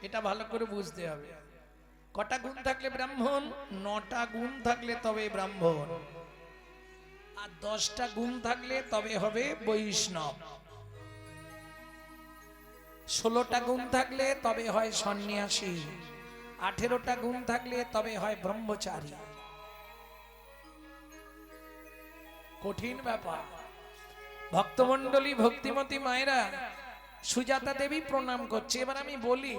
এটা ভালো করে বুঝতে হবে। কটা গুণ থাকলে ব্রাহ্মণ? 9টা গুণ থাকলে তবে ব্রাহ্মণ, আর 10টা গুণ থাকলে তবে হবে বৈষ্ণব, 16টা গুণ থাকলে তবে হয় সন্ন্যাসী, 18টা গুণ থাকলে তবে হয় ব্রহ্মচারী। কঠিন ব্যাপার। ভক্তমণ্ডলী, ভক্তিমতী মায়েরা, সুজাতা দেবী প্রণাম করছে। এবার আমি বলি,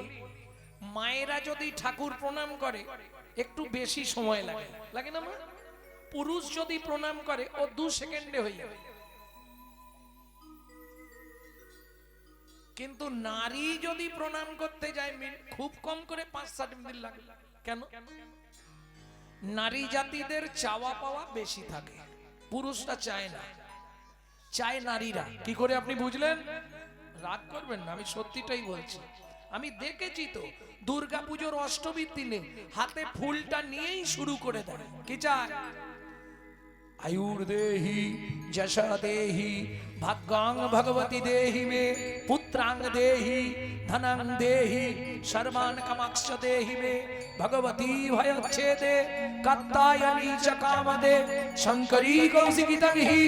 মায়েরা যদি ঠাকুর প্রণাম করে একটু বেশি সময় লাগে, লাগে না মা? পুরুষ যদি প্রণাম করে ও 2 সেকেন্ডে হয়ে যাবে, কিন্তু নারী যদি প্রণাম করতে যায় খুব কম করে 5-7 মিনিট লাগে। কেন? নারী জাতিদের চাওয়া পাওয়া বেশি থাকে, পুরুষরা চায় না, চায় নারীরা। কি করে আপনি বুঝলেন? রাগ করবেন না, আমি সত্যিটাই বলছি। আমি দেখেছি তো, দুর্গাপুজোর অষ্টমীর দিনে হাতে ফুলটা নিয়েই শুরু করে দেয়। কি চায়? আয়ুর্দেহি যশা দেহি ভাগ্যাং ভগবতী দেহি মে পুত্রাং দেহি ধনং দেহি সর্বান কামাক্ষ দেহি মে ভগবতী ভয়চ্ছেদে কাত্যায়নী চ কামদে শঙ্করী কৌশিকিতং হি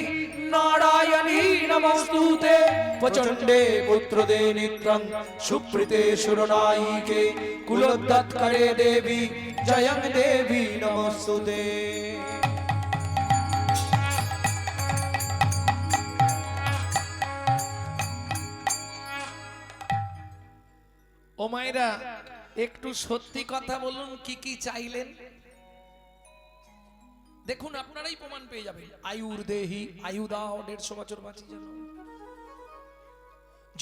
নারায়ণী নমস্তুতে প্রচণ্ডে পুত্রদে নিত্যং সুপ্রীতে সুরনায়িকে কুলোদ্যৎকরে দেবী জয়ং দেবী নমস্তুতে। ও মায়েরা, একটু সত্যি কথা বলুন, কি কি চাইলেন? দেখুন, আপনারাই প্রমাণ পেয়ে যাবেন। আয়ুর দেহি, আয়ু দাও, 150 বছর বাঁচি যেন।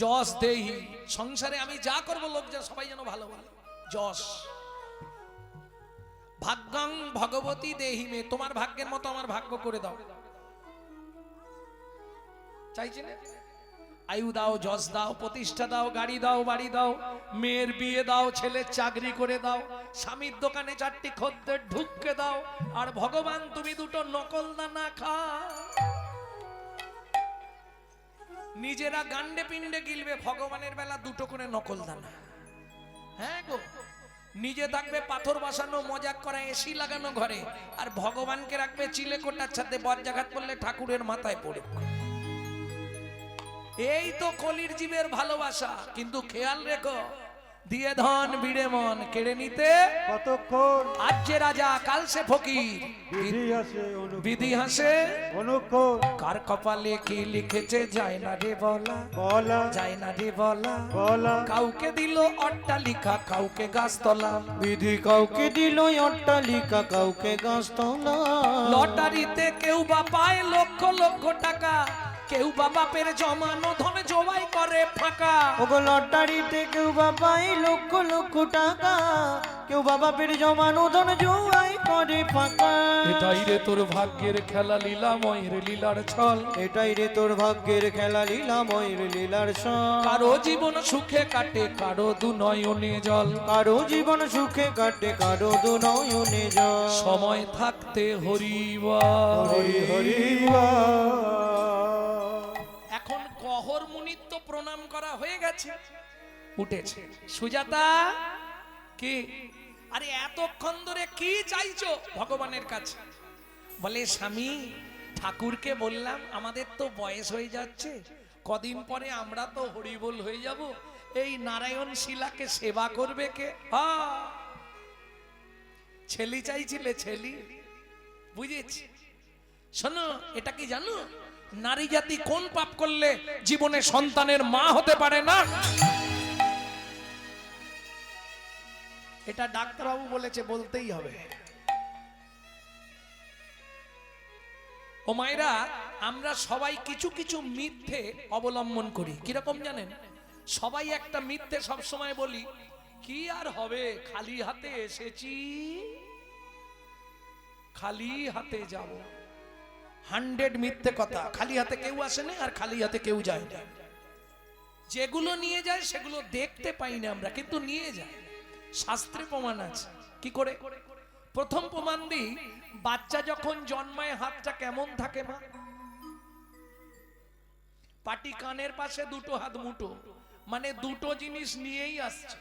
যশ দেহি, সংসারে আমি যা করব লোক যা সবাই যেন ভালো ভালো, যশ। ভাগ্যাং ভগবতী দেহি মে, তোমার ভাগ্যের মতো আমার ভাগ্য করে দাও, চাইছেন? আয়ু দাও, যশ দাও, প্রতিষ্ঠা দাও, গাড়ি দাও, বাড়ি দাও, মেয়ের বিয়ে দাও, ছেলের চাকরি করে দাও, স্বামীর দোকানে 4টি খদ্দের ঢুককে দাও, আর ভগবান তুমি 2টো নকল দানা খাও। নিজেরা গান্ডে পিণ্ডে গিলবে, ভগবানের বেলা 2টো করে নকল দানা। হ্যাঁ গো, নিজে থাকবে পাথর বসানো, মজাক করা, এসি লাগানো ঘরে, আর ভগবানকে রাখবে চিলে কোটার সাথে, বজ্রাঘাত করলে ঠাকুরের মাথায় পড়ে। এই তো কলির জীবের ভালোবাসা। কিন্তু খেয়াল রেখো, দিয়ে ধন বিড়ে মন কেড়ে নিতে কতক্ষণ, আজ যে রাজা কাল সে ফকির, বিধি হাসে অনুক্ষণ। কার কপালে কি লিখেছে যায় না রে বলা, বলা যায় না রে বলা, বলা। কাউকে দিল অট্টালিকা, কাউকে গাছতলা, বিধি কাউকে দিল অট্টালিকা, কাউকে গাছতলা। লটারিতে কেউ বা পায় লক্ষ লক্ষ টাকা, কেউ বা বাপের জমানো ধন জবাই করে ফাঁকা। ওগো লটারিতে কেউ বা পায় লক্ষ লক্ষ টাকা, কেউ বা বাপের জমানো ধন জবাই করে ফাঁকা। এটাই রে তোর ভাগ্যের খেলা, লীলাময়ের লীলার ছল। এটাই রে তোর ভাগ্যের খেলা, লীলাময়ের লীলার ছল। কারো জীবন সুখে কাটে, কারো দু নয়নে জল। কারো জীবন সুখে কাটে, কারো দু নয়নে জল। সময় থাকতে হরিবল, হরি হরি বল। এখন গহর মুনির তো প্রণাম করা হয়ে গেছে, উঠেছে। সুজাতা, কি? আরে এতক্ষণ ধরে কি চাইছো ভগবানের কাছে? বলে, স্বামী, ঠাকুরকে বললাম আমাদের তো বয়স হয়ে যাচ্ছে, কদিন পরে আমরা তো হরিবোল হয়ে যাব, এই নারায়ণ শিলাকে সেবা করবে কে? ছেলি চাইছিলে, ছেলি, বুঝেছি। শোনো, এটা কি জানো নারী জাতি কোন পাপ করলে জীবনে সন্তানের মা হতে পারে না? এটা ডাক্তারবাবু বলেছে, বলতেই হবে। ও মায়েরা, আমরা সবাই কিছু কিছু মিথ্যে অবলম্বন করি। কিরকম জানেন? সবাই একটা মিথ্যে সবসময় বলি, কি আর হবে, খালি হাতে এসেছি, খালি হাতে যাব। 100 মিথ্যে কথা। খালি হাতে কেউ আসে না, আর খালি হাতে কেউ যায় না। যেগুলো নিয়ে যায় সেগুলো দেখতে পাই না আমরা, কিন্তু নিয়ে যায়। শাস্ত্রে প্রমাণ আছে। কি করে? প্রথম প্রমাণ দিই, বাচ্চা যখন জন্মায় হাতটা কেমন থাকে মা? পাটি কানের পাশে, 2টো হাত মুঠো, মানে 2টো জিনিস নিয়েই আসছে।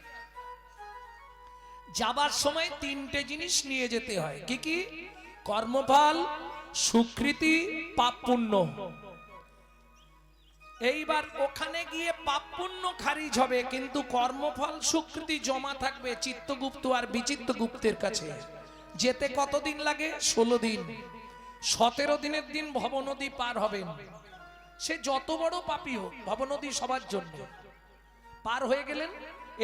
যাবার সময় তিনটে জিনিস নিয়ে যেতে হয়, কি কি? কর্মফল, সুকৃতি, পাপ পুণ্য। এইবার ওখানে গিয়ে পাপ পুণ্য খারিজ হবে, কিন্তু কর্মফল সুকৃতি জমা থাকবে চিত্তগুপ্ত আর বিচিত্রগুপ্তের কাছে। যেতে কতদিন লাগে? 16 দিন। 17 দিনের দিন ভবনদী পার হবেন। সে যত বড় পাপী হোক, ভবনদী সবার জন্য। পার হয়ে গেলেন,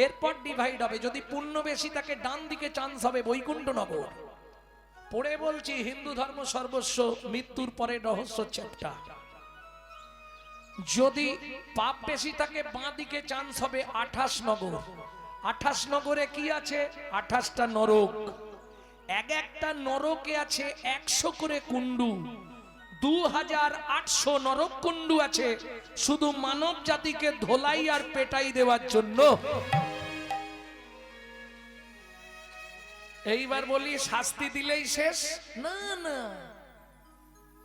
এরপর ডিভাইড হবে। যদি পুণ্য বেশি থাকে ডান দিকে চান্স হবে বৈকুণ্ঠনগর। পড়ে বলছি, হিন্দু ধর্ম সর্বস্ব, মৃত্যুর পরে রহস্য চ্যাপ্টার। যদি পাপ বেশি থাকে বাঁ দিকে চান্স হবে 28 নগর। 28 নগরে কি আছে? 28টা নরক। এক একটা নরকে আছে 100 করে কুণ্ডু। 2800 নরক কুণ্ডু আছে শুধু মানব জাতিকে ধোলাই আর পেটাই দেওয়ার জন্য। এইবার বলি শাস্তি দিলেই শেষ? না না,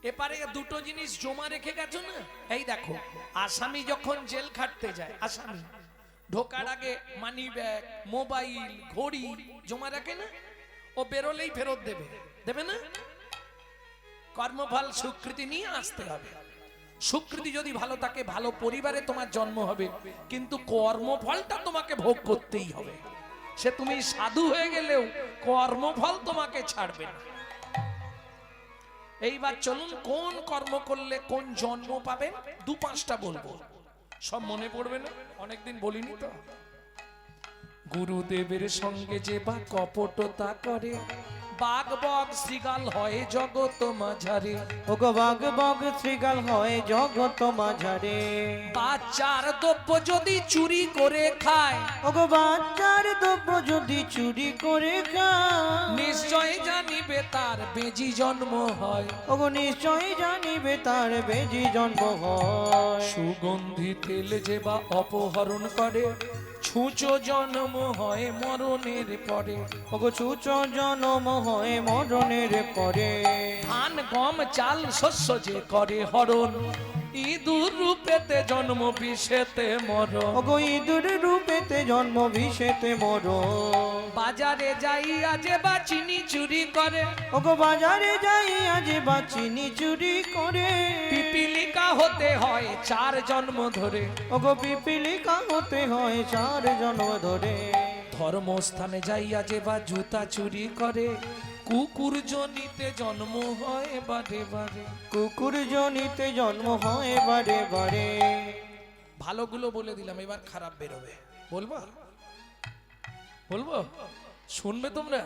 এপারে দুটো জিনিস জমা রেখে গেছো না। এই দেখো, আসামি যখন জেল খাটতে যায়, আসামি ঢোকার আগে মানি ব্যাগ, মোবাইল, ঘড়ি জমা রাখে না? ও বেরোলেই ফেরত দেবে, দেবে না? কর্মফল সুকৃতি নিয়ে আসতে হবে। সুকৃতি যদি ভালো থাকে, ভালো পরিবারে তোমার জন্ম হবে, কিন্তু কর্মফলটা তোমাকে ভোগ করতেই হবে। সে তুমি সাধু হয়ে গেলেও কর্মফল তোমাকে ছাড়বে না। এইবার চলুন, কোন কর্ম করলে কোন জন্ম পাবেন 2-5টা বলবো, সব মনে পড়বে না, অনেকদিন বলিনি তো। গুরুদেবের সঙ্গে যে বা কপটতা করে, বাঘ বগ শ্রীগাল হয় জগত মাঝারে। ওগো বাঘ বগ শ্রীগাল হয় জগত মাঝারে। বাচ্চার দ্রব্য যদি চুরি করে খায়, ওগো বাচ্চার দ্রব্য যদি চুরি করে খায়, নিশ্চয় জানিবে তার বেজি জন্ম হয়। ওগো নিশ্চয় জানিবে তার বেজি জন্ম হয়। সুগন্ধি তেল যে বা অপহরণ করে, ছুঁচো জন্ম হয় মরণের পরে। ওগো ছুঁচ জন্ম হয় মরণের পরে। ধান গম চাল শস্য যে করে হরণ, ইঁদুর রূপেতে জন্ম বিষেতে মরণ। ওগো ইঁদুর রূপেতে জন্ম বিষেতে মরণ। বাজারে যাইয়া যে বা চিনি চুরি করে, ওগো বাজারে যাইয়া যে বা চিনি চুরি করে, পিপিলিকা হতে হয় 4 জন্ম ধরে। ওগো পিপিলিকা হতে হয় 4 জন্ম ধরে। ধর্মস্থানে যাইয়া যে বা জুতা চুরি করে, কুকুর জনিতে জন্ম হয় বারে বারে। কুকুর জনিতে জন্ম হয় বারে বারে। ভালোগুলো বলে দিলাম, এবার খারাপ বেরোবে। বলবো বলবো, শুনবে তোমরা?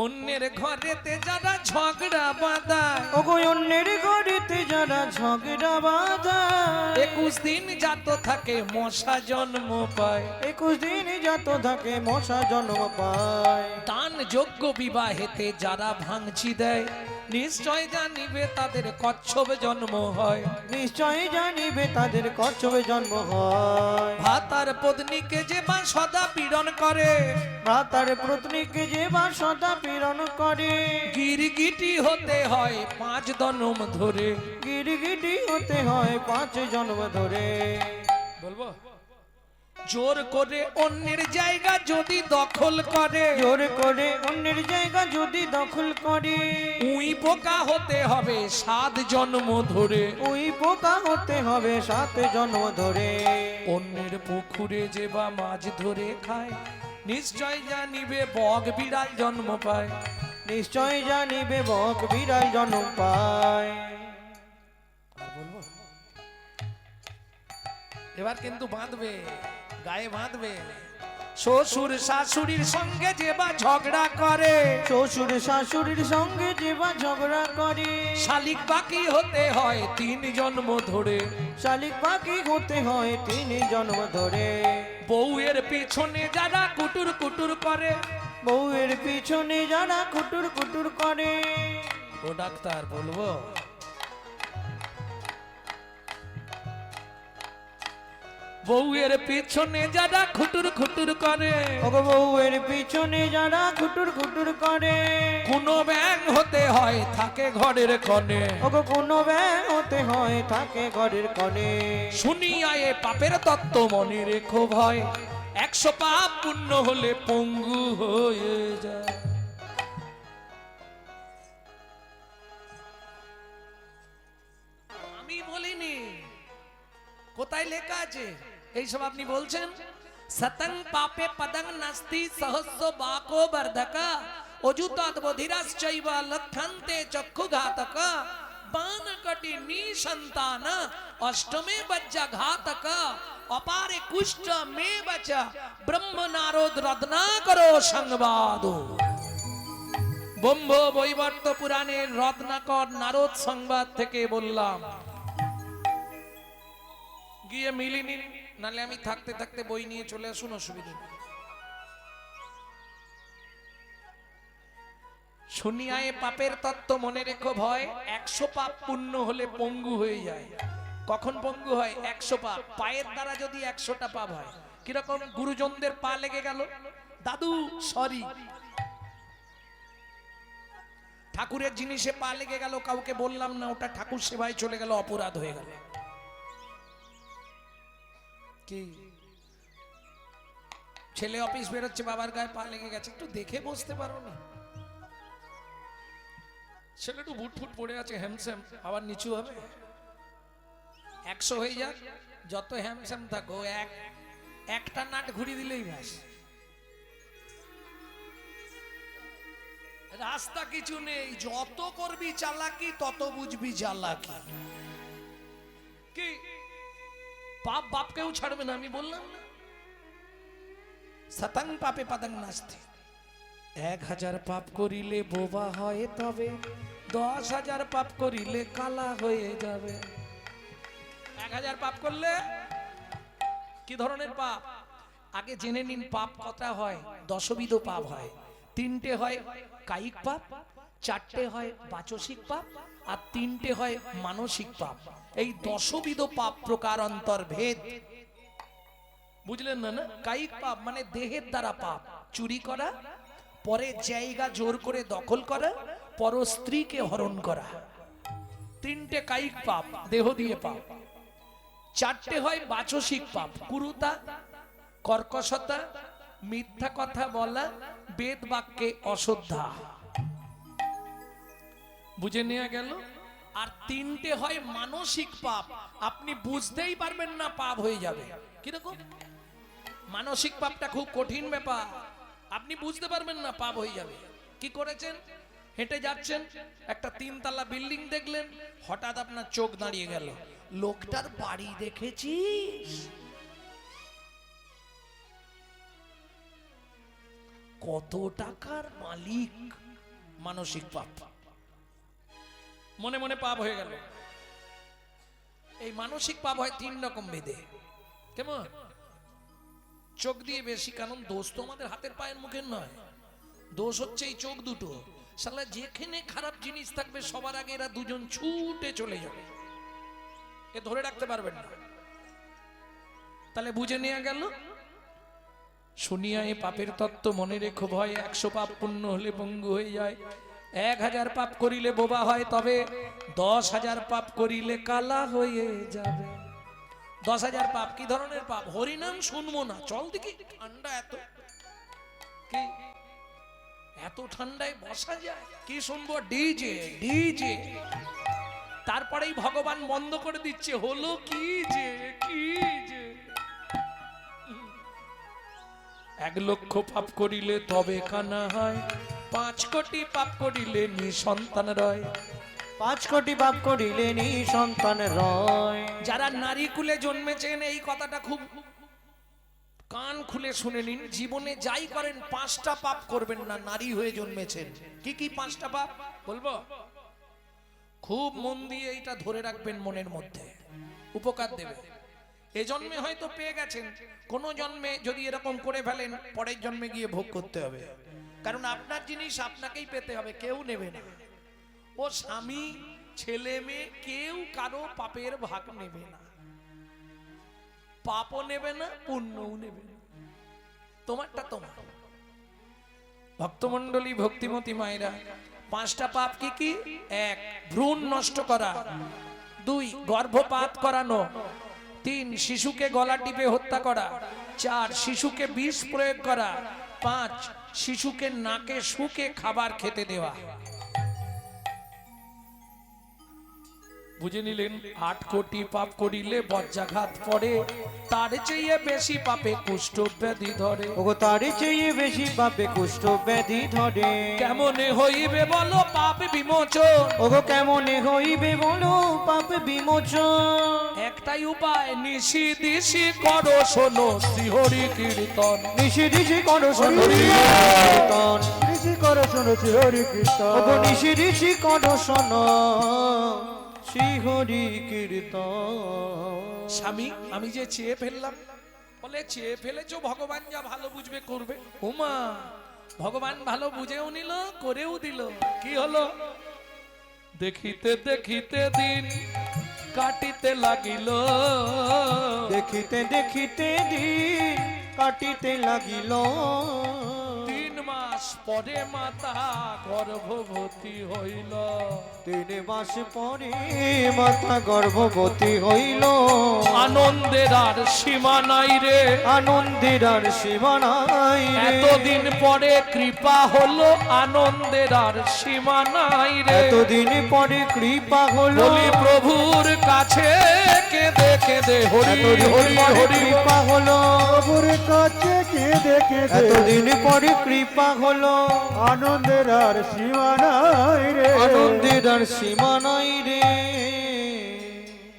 অন্যের ঘরেতে যারা ঝগড়া বাঁধায়, ওগো অন্যের ঘরেতে যারা ঝগড়া বাঁধায়, 21 দিন যাত থাকে মশা জন্ম পায়। 21 দিন যত থাকে মশা জন্ম পায়। দান যোগ্য বিবাহেতে যারা ভাঙচি দেয়, নিশ্চয় জানিবে তাদের কচ্ছপ জন্ম হয়। নিশ্চয় জানিবে তাদের কচ্ছপে জন্ম হয়। ভাতার পত্নীকে যে বা সদা পীড়ন করে, ভ্রাতার পত্নীকে যে বা সদা পীড়ন করে, গিরগিটি হতে হয় 5 জন্ম ধরে। গিরগিটি হতে হয় 5 জন্ম ধরে। বলবো, জোর করে অন্যের জায়গা যদি দখল করে, জোর করে অন্যের জায়গা যদি দখল করে, উই পোকা হতে হবে 7 জন্ম ধরে। ওই পোকা হতে হবে 7 জন্ম ধরে। অন্যের পুকুরে যে বা মাছ ধরে খায়, নিশ্চয় জানিবে বগ বিড়াল জন্ম পায়। নিশ্চয় জানিবে বক বিড়াল জন্ম পায়। আর বলবো, এবার কিন্তু বাঁধবে, গায়ে বাঁধবে। শ্বশুর শাশুড়ির সঙ্গে যে বা ঝগড়া করে, শ্বশুর শাশুড়ির সঙ্গে যে বা ঝগড়া করে, শালিক বাকি হতে হয় 3 জন্ম ধরে। শালিক পাখি হতে হয় 3 জন্ম ধরে। বউয়ের পিছনে যারা কুটুর কুটুর করে, বউয়ের পিছনে যারা কুটুর কুটুর করে, ও ডাক্তার বলবো, বউয়ের পিছনে যারা খুটুর খুটুর করে, ওগো বউয়ের পিছনে যারা খুটুর খুটুর করে, কোনো ব্যাং হতে হয় থাকে ঘরের কনে। ওগো কোনো ব্যাং হতে হয় থাকে ঘরের কনে। শুনিয়া এ পাপের তত্ত্ব মনে রেখো ভয়, 100 পাপ পূর্ণ হলে পঙ্গু হয়ে যায়। আমি বলিনি, কোথায় লেখা আছে এইসব আপনি বলছেন? সতং পাপে পদং নাস্তি সহস্র বাকো বর্ধকা, অযুতাৎ বধিরাশ্চৈব লক্ষন্তে চক্ষুঘাতক, বানকটি নিসন্তান অষ্টমে বজ্জা ঘাতক, অপারে কুষ্ঠ মে বচ ব্রহ্ম নারদ রত্নাকরো সংবাদ। ব্রহ্ম বৈবর্ত পুরাণের রত্নাকর নারদ সংবাদ থেকে বললাম। গিয়ে মিলিনি, নালে আমি থাকতে থাকতে বই নিয়ে চলে আসুন, অসুবিধা নেই। শুনিয়া এ পাপের তত্ত্ব মনে রেখো ভয়, 100 পাপ পূর্ণ হলে পঙ্গু হয়ে যায়। কখন পঙ্গু হয়? 100 পাপ। পায়ের দ্বারা যদি 100টা পাপ হয়, কিরকম? গুরুজনদের পা লেগে গেল, দাদু সরি। ঠাকুরের জিনিসে পা লেগে গেল, কাউকে বললাম না, ওটা ঠাকুর সেবায় চলে গেল, অপরাধ হয়ে গেল। কি ছেলে অফিস বেরোচ্ছে, বাবার গায়ে পা লেগে গেছে, একটু দেখে বসতে পারো না? ছেলে একটু বুট ফুট পড়ে আছে, হ্যামস্যাম, আবার নিচু হবে। 100 হয়ে যাক, যত হ্যামস্যাম থাকো, একটা নাট ঘুরিয়ে দিলেই ব্যাস। রাস্তা কিছু নেই, যত করবি চালাকি তত বুঝবি জ্বালাকি। কি পাপ বাপকেও ছাড়বে না, আমি বললাম না? শতং পাপে পদং নাস্তি, 1000 পাপ করিলে বোবা হয় তবে, 10,000 পাপ করিলে কালা হয়ে যাবে। 1000 পাপ করলে কি ধরনের পাপ? আগে জেনে নিন পাপ কটা হয়। 10বিধ পাপ হয়। 3টে হয় কায়িক পাপ, 4টে হয় বাচসিক পাপ, আর 3টে হয় মানসিক পাপ। এই 10বিধ পাপ প্রকার অন্তর্ভেদ, বুঝলেন না? না, কায়িক পাপ মানে দেহের দ্বারা পাপ, চুরি করা, পরের জায়গা জোর করে দখল করা, পর স্ত্রীকে হরণ করা, 3টে কায়িক পাপ, দেহ দিয়ে পাপ। 4টে হয় বাচসিক পাপ, কুরুতা, কর্কশতা, মিথ্যা কথা বলা, বেদ বাক্যে অশ্রদ্ধা। বুঝে নেওয়া গেল? আর 3টে হয় মানসিক পাপ, আপনি বুঝতেই পারবেন না, পাপ হয়ে যাবে। কিরকম? মানসিক পাপটা খুব কঠিন ব্যাপার, আপনি বুঝতে পারবেন না, পাপ হয়ে যাবে। কি করেছেন? হেঁটে যাচ্ছেন, একটা 3 তলা বিল্ডিং দেখলেন, হঠাৎ আপনার চোখ দাঁড়িয়ে গেল, লোকটার বাড়ি দেখেছিস? কত টাকার মালিক। মানসিক পাপ, মনে মনে পাপ হয়ে গেল। এই মানসিক পাপ হয় 3 রকম ভেদে। কেমন? চোখ দিয়ে বেশি, কারণ দোষ তো আমাদের হাতের পায়ের মুখের নয়, দোষ হচ্ছে এই চোখ দুটো। শালা যেখানে খারাপ জিনিস থাকবে সবার আগে এরা দুজন ছুটে চলে যাবে, এ ধরে রাখতে পারবেন না। তাহলে বুঝে নেওয়া গেল। শুনিয়া এ পাপের তত্ত্ব মনে রেখো ভয়, 100 পাপ পূর্ণ হলে পঙ্গু হয়ে যায়, 1000 পাপ করিলে বোবা হয় তবে, 10,000 পাপ করিলে কালা হয়ে যাবে। 10,000 পাপ। কি ধরনের পাপ? হরিনাম শুনবো না, চল দেখি, ঠান্ডা এত, কি এত ঠান্ডায় বসা যায়? কি শুনবো? DJ DJ. তারপরেই ভগবান বন্ধ করে দিচ্ছে, হলো কি যে, কি যে। 1 লক্ষ পাপ করিলে তবে কানা হয়, 5 কোটি পাপ করিলে নিঃসন্তান রয়। 5 কোটি পাপ করিলে নিঃসন্তান রয়। যারা নারী কুলে জন্মেছেন, এই কথাটা খুব কান খুলে শুনে নিন। জীবনে যাই করেন 5টা পাপ করবেন না, নারী হয়ে জন্মেছেন। কি কি 5টা পাপ বলবো? খুব মন দিয়ে এইটা ধরে রাখবেন, মনের মধ্যে উপকার দেবে। এ জন্মে হয়তো পেয়ে গেছেন, কোন জন্মে যদি এরকম করে ফেলেন, পরের জন্মে গিয়ে ভোগ করতে হবে। কারণ আপনার জিনিস আপনাকেই পেতে হবে, কেউ নেবে না। ও স্বামী, ছেলে মেয়ে, কেউ কারো পাপের ভাগ নেবে না। পাপও নেবে না, পুণ্যও নেবে না, তোমারটা তোমার। ভক্তমণ্ডলী, ভক্তিমতী মায়েরা, 5টা পাপ কি কি? 1 ভ্রূণ নষ্ট করা, 2 গর্ভপাত করানো, 3 শিশুকে গলা টিপে হত্যা করা, 4 শিশুকে বিষ প্রয়োগ করা, 5 শিশুকে নাকে শুকে খাবার খেতে দেওয়া। বুঝে নিলেন? 8 কোটি পাপ করিলে বজ্রাঘাত পড়ে, তার চেয়ে বেশি পাপে কুষ্ঠ ব্যাধি ধরে। ওগো তার চেয়ে বেশি পাপে কুষ্ঠ ব্যাধি ধরে। কেমনে হইবে বলো পাপ বিমোচন? ওগো কেমনে হইবে বলো পাপ বিমোচন? একটাই উপায়, নিশি দিশি করো শোনো শ্রীহরি কীর্তন। নিশি দিশি করো শোনো কীর্তন। ঋষি করো শোনো হরি কৃষ্ণ। ওগো নিশি দিশি করো শোনো শ্রীহরি কীর্তন। স্বামী, আমি যে চেয়ে ফেললাম, বলে চেয়ে ফেলেছো, ভগবান যা ভালো বুঝবে করবে। ওমা, ভগবান ভালো বুঝেও নিল, করেও দিল। কি হলো? দেখিতে দেখিতে দিন কাটিতে লাগিল, দেখিতে দেখিতে দিন কাটিতে লাগিল। 3 মাস পরে মাতা গর্ভবতী হইল। 3 মাস পরে মাতা গর্ভবতী হইল। আনন্দের আর সীমা নাই রে, আনন্দের আর সীমা নাই রে। এতদিন পরে কৃপা হলো, আনন্দের আর সীমা নাই রে। এতদিন পরে কৃপা হলো। বলি প্রভুর কাছে কেঁদে কেঁদে হরি এতদিন হরি পরে হরি। কৃপা হলো। প্রভুর কাছে কেঁদে কেঁদে এতদিন পরে কৃপা হলো। আনন্দের আর সীমা নাই রে। আনন্দের আর সীমা নাই রে।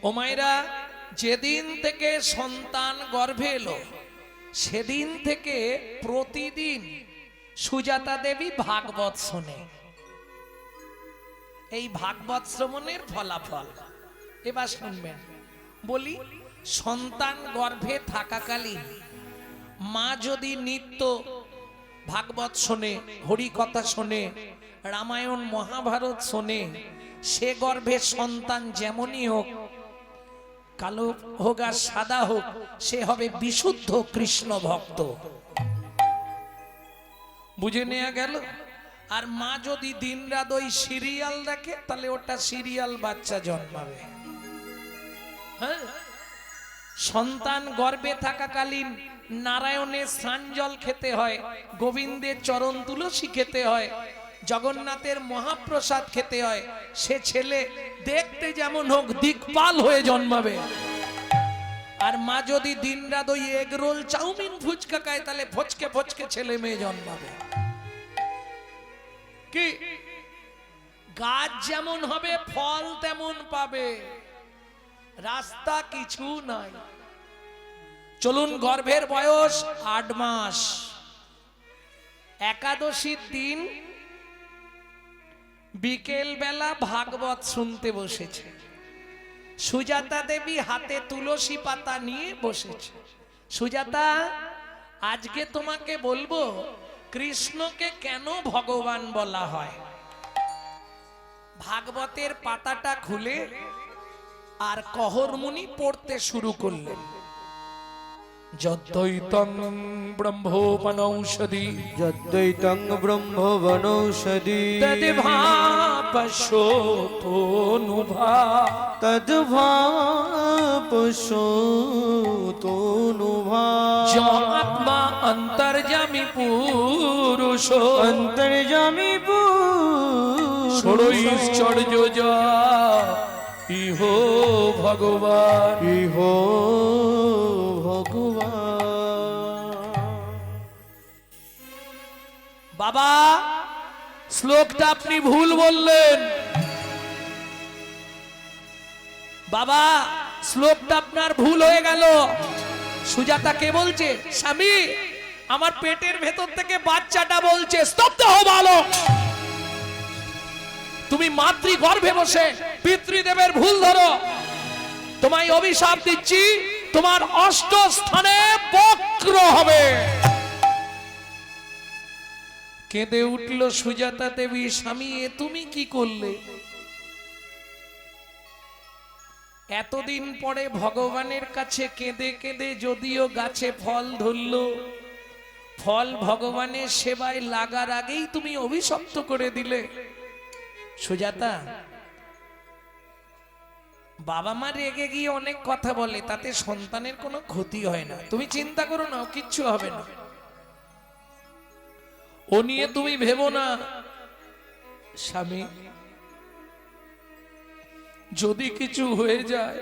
ও মায়েরা, যেদিন থেকে সন্তান গর্ভে এলো সেদিন থেকে প্রতিদিন সুজাতা দেবী ভাগবত শোনে। এই ভাগবত শ্রবণের ফলাফল এবার শুনবেন। বলি, সন্তান গর্ভে থাকাকালীন মা যদি নিত্য ভাগবত শোনে, হরি কথা শোনে, রামায়ণ মহাভারত শোনে, সে গর্ভে সন্তান যেমনই হোক, কালো হোক আর সাদা হোক, সে হবে বিশুদ্ধ কৃষ্ণ ভক্ত। বুঝে নেওয়া গেল? আর মা যদি দিনরাত ওই সিরিয়াল দেখে, তাহলে ওটা সিরিয়াল বাচ্চা জন্মাবে। হ্যাঁ, সন্তান গর্ভে থাকাকালীন নারায়ণের স্নান জল খেতে হয়, গোবিন্দের চরণ তুলসী খেতে হয়, জগন্নাথের মহাপ্রসাদ খেতে হয়। সে ছেলে দেখতে যেমন হোক দিকপাল হয়ে জন্মাবে। আর মা যদি দিনরাত ওই এগ রোল চাউমিন ফুচকা খায়, তাহলে ফচকে ফচকে ছেলে মেয়ে জন্মাবে। কি গাছ যেমন হবে ফল তেমন পাবে, রাস্তা কিছু নাই। চলুন, গর্ভের বয়স 8 মাস, একাদশীর দিন বিকেল বেলা ভাগবত শুনতে বসেছে। সুজাতা দেবী হাতে তুলসী পাতা নিয়ে বসেছে। সুজাতা, আজকে তোমাকে বলবো কৃষ্ণকে কেন ভগবান বলা হয়। ভাগবতের পাতাটা খুলে আর কহরমুনি পড়তে শুরু করলেন। যদ্বৈতং ব্রহ্মোপনৌষধি যদ্বৈতং ব্রহ্ম বনৌষধি তদ্ভাপশোতনুভা তদ্ভাপশোতনুভা আত্মা অন্তর্যামী পুরুষ অন্তর্যামী পুরুষ ষড়ৈশ্চর্য যা ইহ ভগবান। ইহ ভগবান। বাবা, শ্লোকটা আপনি ভুল বললেন। বাবা, শ্লোকটা আপনার ভুল হয়ে গেল। সুজাতা কে বলছে? স্বামী, আমার পেটের ভেতর থেকে বাচ্চাটা বলছে। স্তব্ধ হও বালক। তুমি মাতৃ গর্ভে বসে পিতৃদেবের ভুল ধরো। তোমায় অভিশাপ দিচ্ছি, তোমার 8 স্থানে বক্র হবে। কেঁদে উঠল সুজাতা দেবী। স্বামী, এ তুমি কি করলে? এতদিন পরে ভগবানের কাছে কেঁদে কেঁদে যদিও গাছে ফল ধরল, ফল ভগবানের সেবায় লাগার আগেই তুমি অভিশপ্ত করে দিলে। সুজাতা, বাবা মা রেগে গিয়ে অনেক কথা বলে, তাতে সন্তানের কোনো ক্ষতি হয় না। তুমি চিন্তা করো না, কিচ্ছু হবে না, ও নিয়ে তুমি ভেবো না। স্বামী, যদি কিছু হয়ে যায়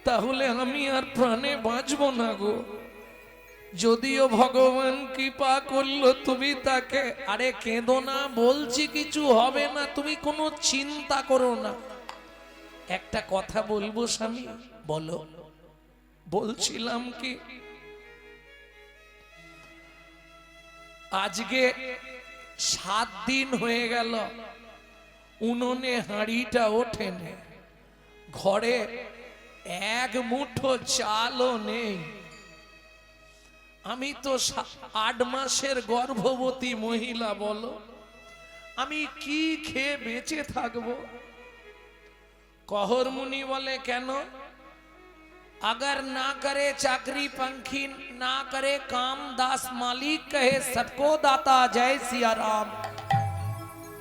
তাহলে আমি আর প্রাণে বাঁচবো না গো। যদিও ভগবান কৃপা করলো তুমি তাকে, আরে কেঁদো না, বলছি কিছু হবে না, তুমি কোনো চিন্তা করো না। একটা কথা বলবো স্বামী? বলো। বলছিলাম কি, আজকে 7 দিন হয়ে গেল উনুনে হাঁড়িটা ওঠেনি, ঘরে এক মুঠো চালও নেই। আমি তো 8 মাসের গর্ভবতী মহিলা, বলো আমি কি খেয়ে বেঁচে থাকবো? कहर मुनि बोले केनो? अगर ना करे चाकरी पंखी, ना करे काम दास मालिक कहे सबको दाता जय सिया राम।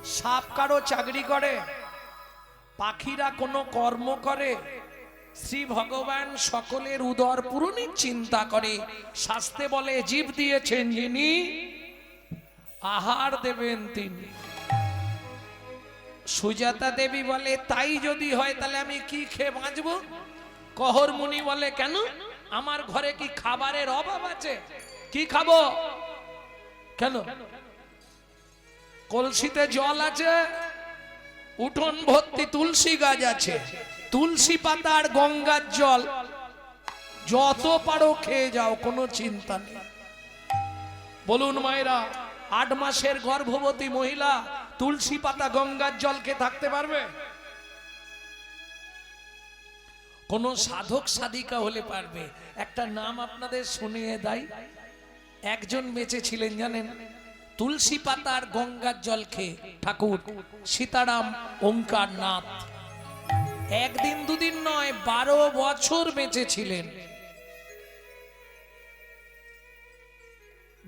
साप कारो चाकरी करे, पाखीरा कोनो कर्म करे, श्री भगवान सकलेर उदर पूरণের चिंता करे। शास्त्रे बोले जीव दिएছেন যিনি, आहार देবেন তিনি। सुजाता देवी बोले ताई यदि হয় তাহলে আমি কি খেয়ে বাঁচবো? कहर मुनि बोले কেন? আমার ঘরে কি খাবারের অভাব আছে? কি খাবো? কেন? কলসিতে জল আছে, উঠোন ভর্তি তুলসী গাছ আছে, তুলসী পাতা আর গঙ্গার জল যত পারো খেয়ে যাও, কোনো চিন্তা নেই। বলুন মায়েরা, 8 মাসের গর্ভবতী মহিলা তুলসী পাতা গঙ্গার জল খেয়ে থাকতে পারবে? কোন সাধক সাধিকা হলে পারবে। একটা নাম আপনাদের শুনিয়ে দেই, একজন বেঁচে ছিলেন জানেন, তুলসী পাতা আর গঙ্গার জল খেয়ে, ঠাকুর সীতারাম ওঙ্কার নাথ। একদিন দুদিন নয়, 12 বছর বেঁচে ছিলেন।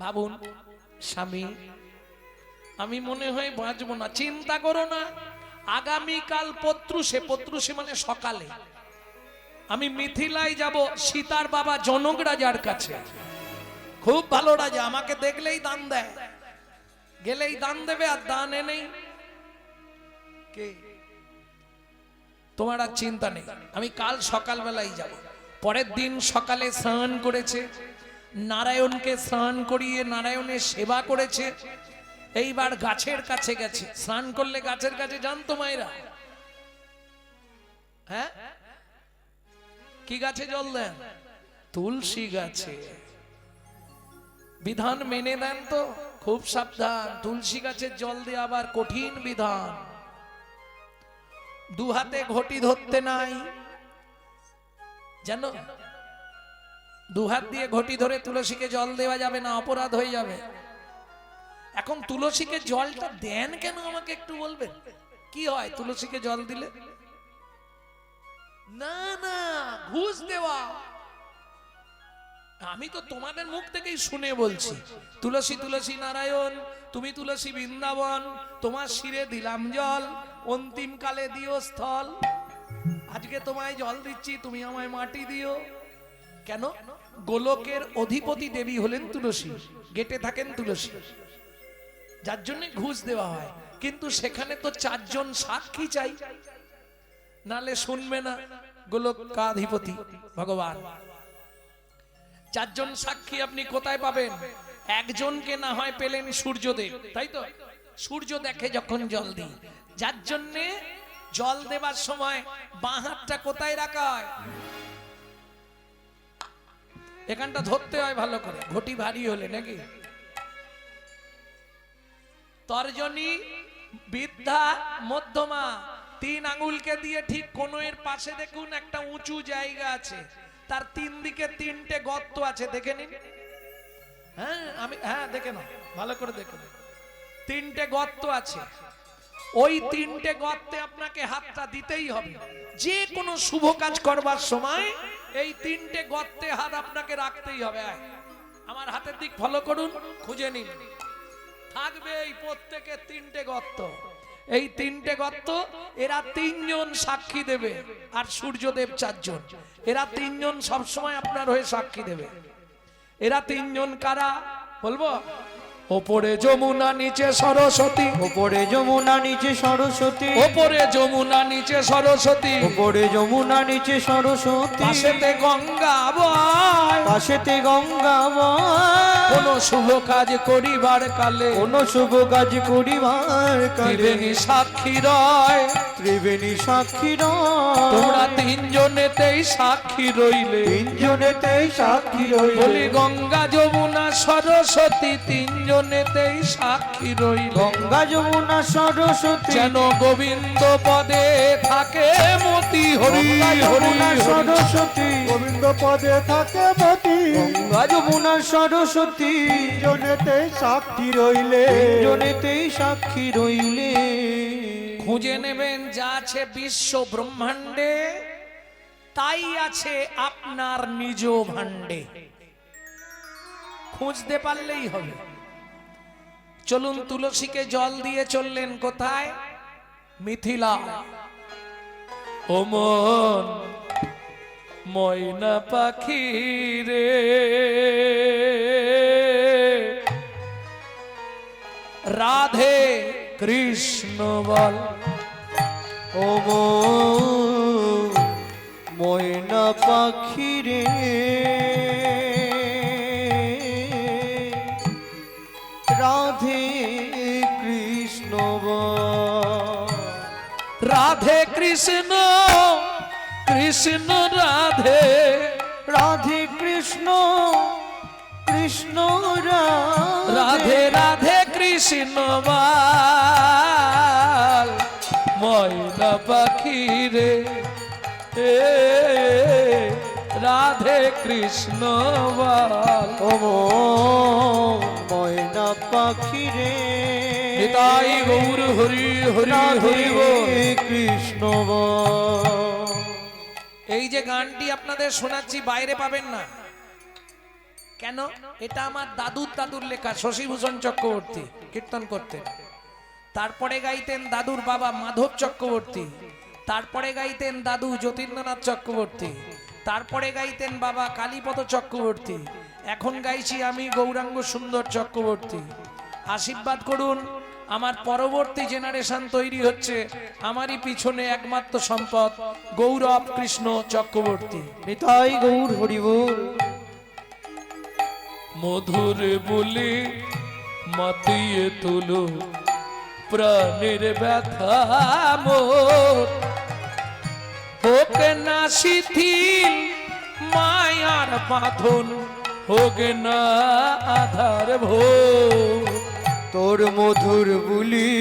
ভাবুন স্বামী, আমি মনে হয় বাঁচবো না, চিন্তা করো না, আগামীকাল পত্রুষে মানে সকালে আমি মিথিলায় যাব সীতার বাবা জনক রাজার কাছে। খুব ভালো রাজা, আমাকে দেখলেই দান দেয়, গেলেই দান দেবে, আর দান এনেই কে, তোমার আর চিন্তা নেই। আমি কাল সকালবেলায় যাব। পরের দিন সকালে স্নান করেছে, নারায়ণকে স্নান করিয়ে নারায়ণের সেবা করেছে। এইবার গাছের কাছে গেছে, স্নান করলে গাছের কাছে জানতো মায়েরা? হ্যাঁ, কি গাছে জল দেন? তুলসী গাছে। বিধান মেনে দেন তো, খুব সাবধান, তুলসী গাছের জল দিয়ে আবার কঠিন বিধান। 2 হাতে ঘটি ধরতে নাই, জানো? 2 হাত দিয়ে ঘটি ধরে তুলসীকে জল দেওয়া যাবে না, অপরাধ হয়ে যাবে। এখন তুলসীকে জলটা দেন কেন আমাকে একটু বলবেন? কি হয় তুলসীকে জল দিলে? না না, ঘুষ দেওয়া। আমি তো তোমাদের মুখ থেকেই শুনে বলছি, তুলসী তুলসী নারায়ণ, তুমি তুলসী বৃন্দাবন, তোমার শিরে দিলাম জল, অন্তিম কালে দিও স্থল। আজকে তোমায় জল দিচ্ছি, তুমি আমায় মাটি দিও। কেন? গোলকের অধিপতি দেবী হলেন তুলসী, গেটে থাকেন তুলসী, যার জন্য ঘুষ দেওয়া হয়। কিন্তু সেখানে তো 4 জন সাক্ষী চাই, নালে শুনবে না গোলকাধিপতি ভগবান। 4 জন সাক্ষী আপনি কোথায় পাবেন? একজনকে না হয় পেলেন সূর্যদেব, তাই তো? সূর্য দেখে যখন জল দিই, যার জন্য জল দেবার সময় বাঁ হাতটা কোথায় রাখা হয়? এখানটা ধরতে হয় ভালো করে, ঘটি ভারী হলে নাকি। তর্জনী, বৃদ্ধা, মধ্যমা, 3 আঙ্গুলকে দিয়ে ঠিক কোণের পাশে দেখুন একটা উঁচু জায়গা আছে, তার 3 দিকে 3টে গর্ত আছে, দেখে নিন। হ্যাঁ, দেখে নাও, ভালো করে দেখে নাও, 3টে গর্ত আছে। ওই তিনটে গর্তে আপনাকে হাতটা দিতেই হবে। যে কোনো শুভ কাজ করবার সময় এই তিনটে গর্তে হাত আপনাকে রাখতেই হবে। আমার হাতের দিক ফলো করুন, খুঁজে নিন। থাকবে এই প্রত্যেকের তিনটে গর্ত। এই তিনটে গর্ত, এরা তিনজন সাক্ষী দেবে, আর সূর্যদেব চারজন। এরা তিনজন সবসময় আপনার হয়ে সাক্ষী দেবে। এরা তিনজন কারা বলবো? ওপরে যমুনা নিচে সরস্বতী, ওপরে যমুনা নিচে সরস্বতী, ওপরে যমুনা নিচে সরস্বতী, ওপরে যমুনা নিচে সরস্বতী, পাশেতে গঙ্গা বয়, পাশেতে গঙ্গা বয়। কোন শুভ কাজ করিবার কালে, কোন শুভ কাজ করিবার কালে ত্রিবেণী সাক্ষী রয়, ত্রিবেণী সাক্ষী রয়। তোমরা তিনজনেতেই সাক্ষী রইলে, তিনজনেতেই সাক্ষী রইলে। বলি গঙ্গা যমুনা সরস্বতী তিনজনেতেই সাক্ষী রইলে। গঙ্গা যমুনা সরস্বতী যেন গোবিন্দ পদে থাকে মতি। হরি গঙ্গা হরি যমুনা হরি। সরস্বতী, গোবিন্দ পদে থাকে মতি, গঙ্গা যমুনা সরস্বতী জনেতে সাক্ষী রইলে। তিনজনেতেই সাক্ষী রইলে। খুঁজে নেবেন যা আছে বিশ্ব ব্রহ্মাণ্ডে, তাই আছে আপনার নিজ ভাণ্ডে। খুঁজতে পারলেই হবে। চলুন, তুলসীকে জল দিয়ে চললেন কোথায়? মিথিলা। ও মন ময়না পাখি রে, রাধে কৃষ্ণ বল। ও ময়না পাখি রে, রাধে কৃষ্ণ বল। রাধে কৃষ্ণ কৃষ্ণ রাধে, রাধে কৃষ্ণ কৃষ্ণ রাধে রাধে কৃষ্ণ বল। ময়না পাখি রে, রাধে কৃষ্ণ বল। ও ময়না পাখি রে, নিতাই গৌর হরি হরি হরি বল। কৃষ্ণ বল। এই যে গানটি আপনাদের শোনাচ্ছি বাইরে পাবেন না। কেন? এটা আমার দাদুর লেখা। শশীভূষণ চক্রবর্তী কীর্তন করতেন, তারপরে গাইতেন দাদুর বাবা মাধব চক্রবর্তী, তারপরে গাইতেন দাদু যতীন্দ্রনাথ চক্রবর্তী, তারপরে গাইতেন বাবা কালীপদ চক্রবর্তী, এখন গাইছি আমি গৌরাঙ্গ সুন্দর চক্রবর্তী। আশীর্বাদ করুন, আমার পরবর্তী জেনারেশন তৈরি হচ্ছে। আমারই পিছনে একমাত্র সম্পদ গৌরব কৃষ্ণ চক্রবর্তী। নিতাই গৌর হরি বল। মধুর বলে মাতিয়ে তুলো প্রাণের ব্যথা মোর, হোক না শিথিল মায়ার বাঁধন, হোক না আধার ভোর। তোর মধুর বুলি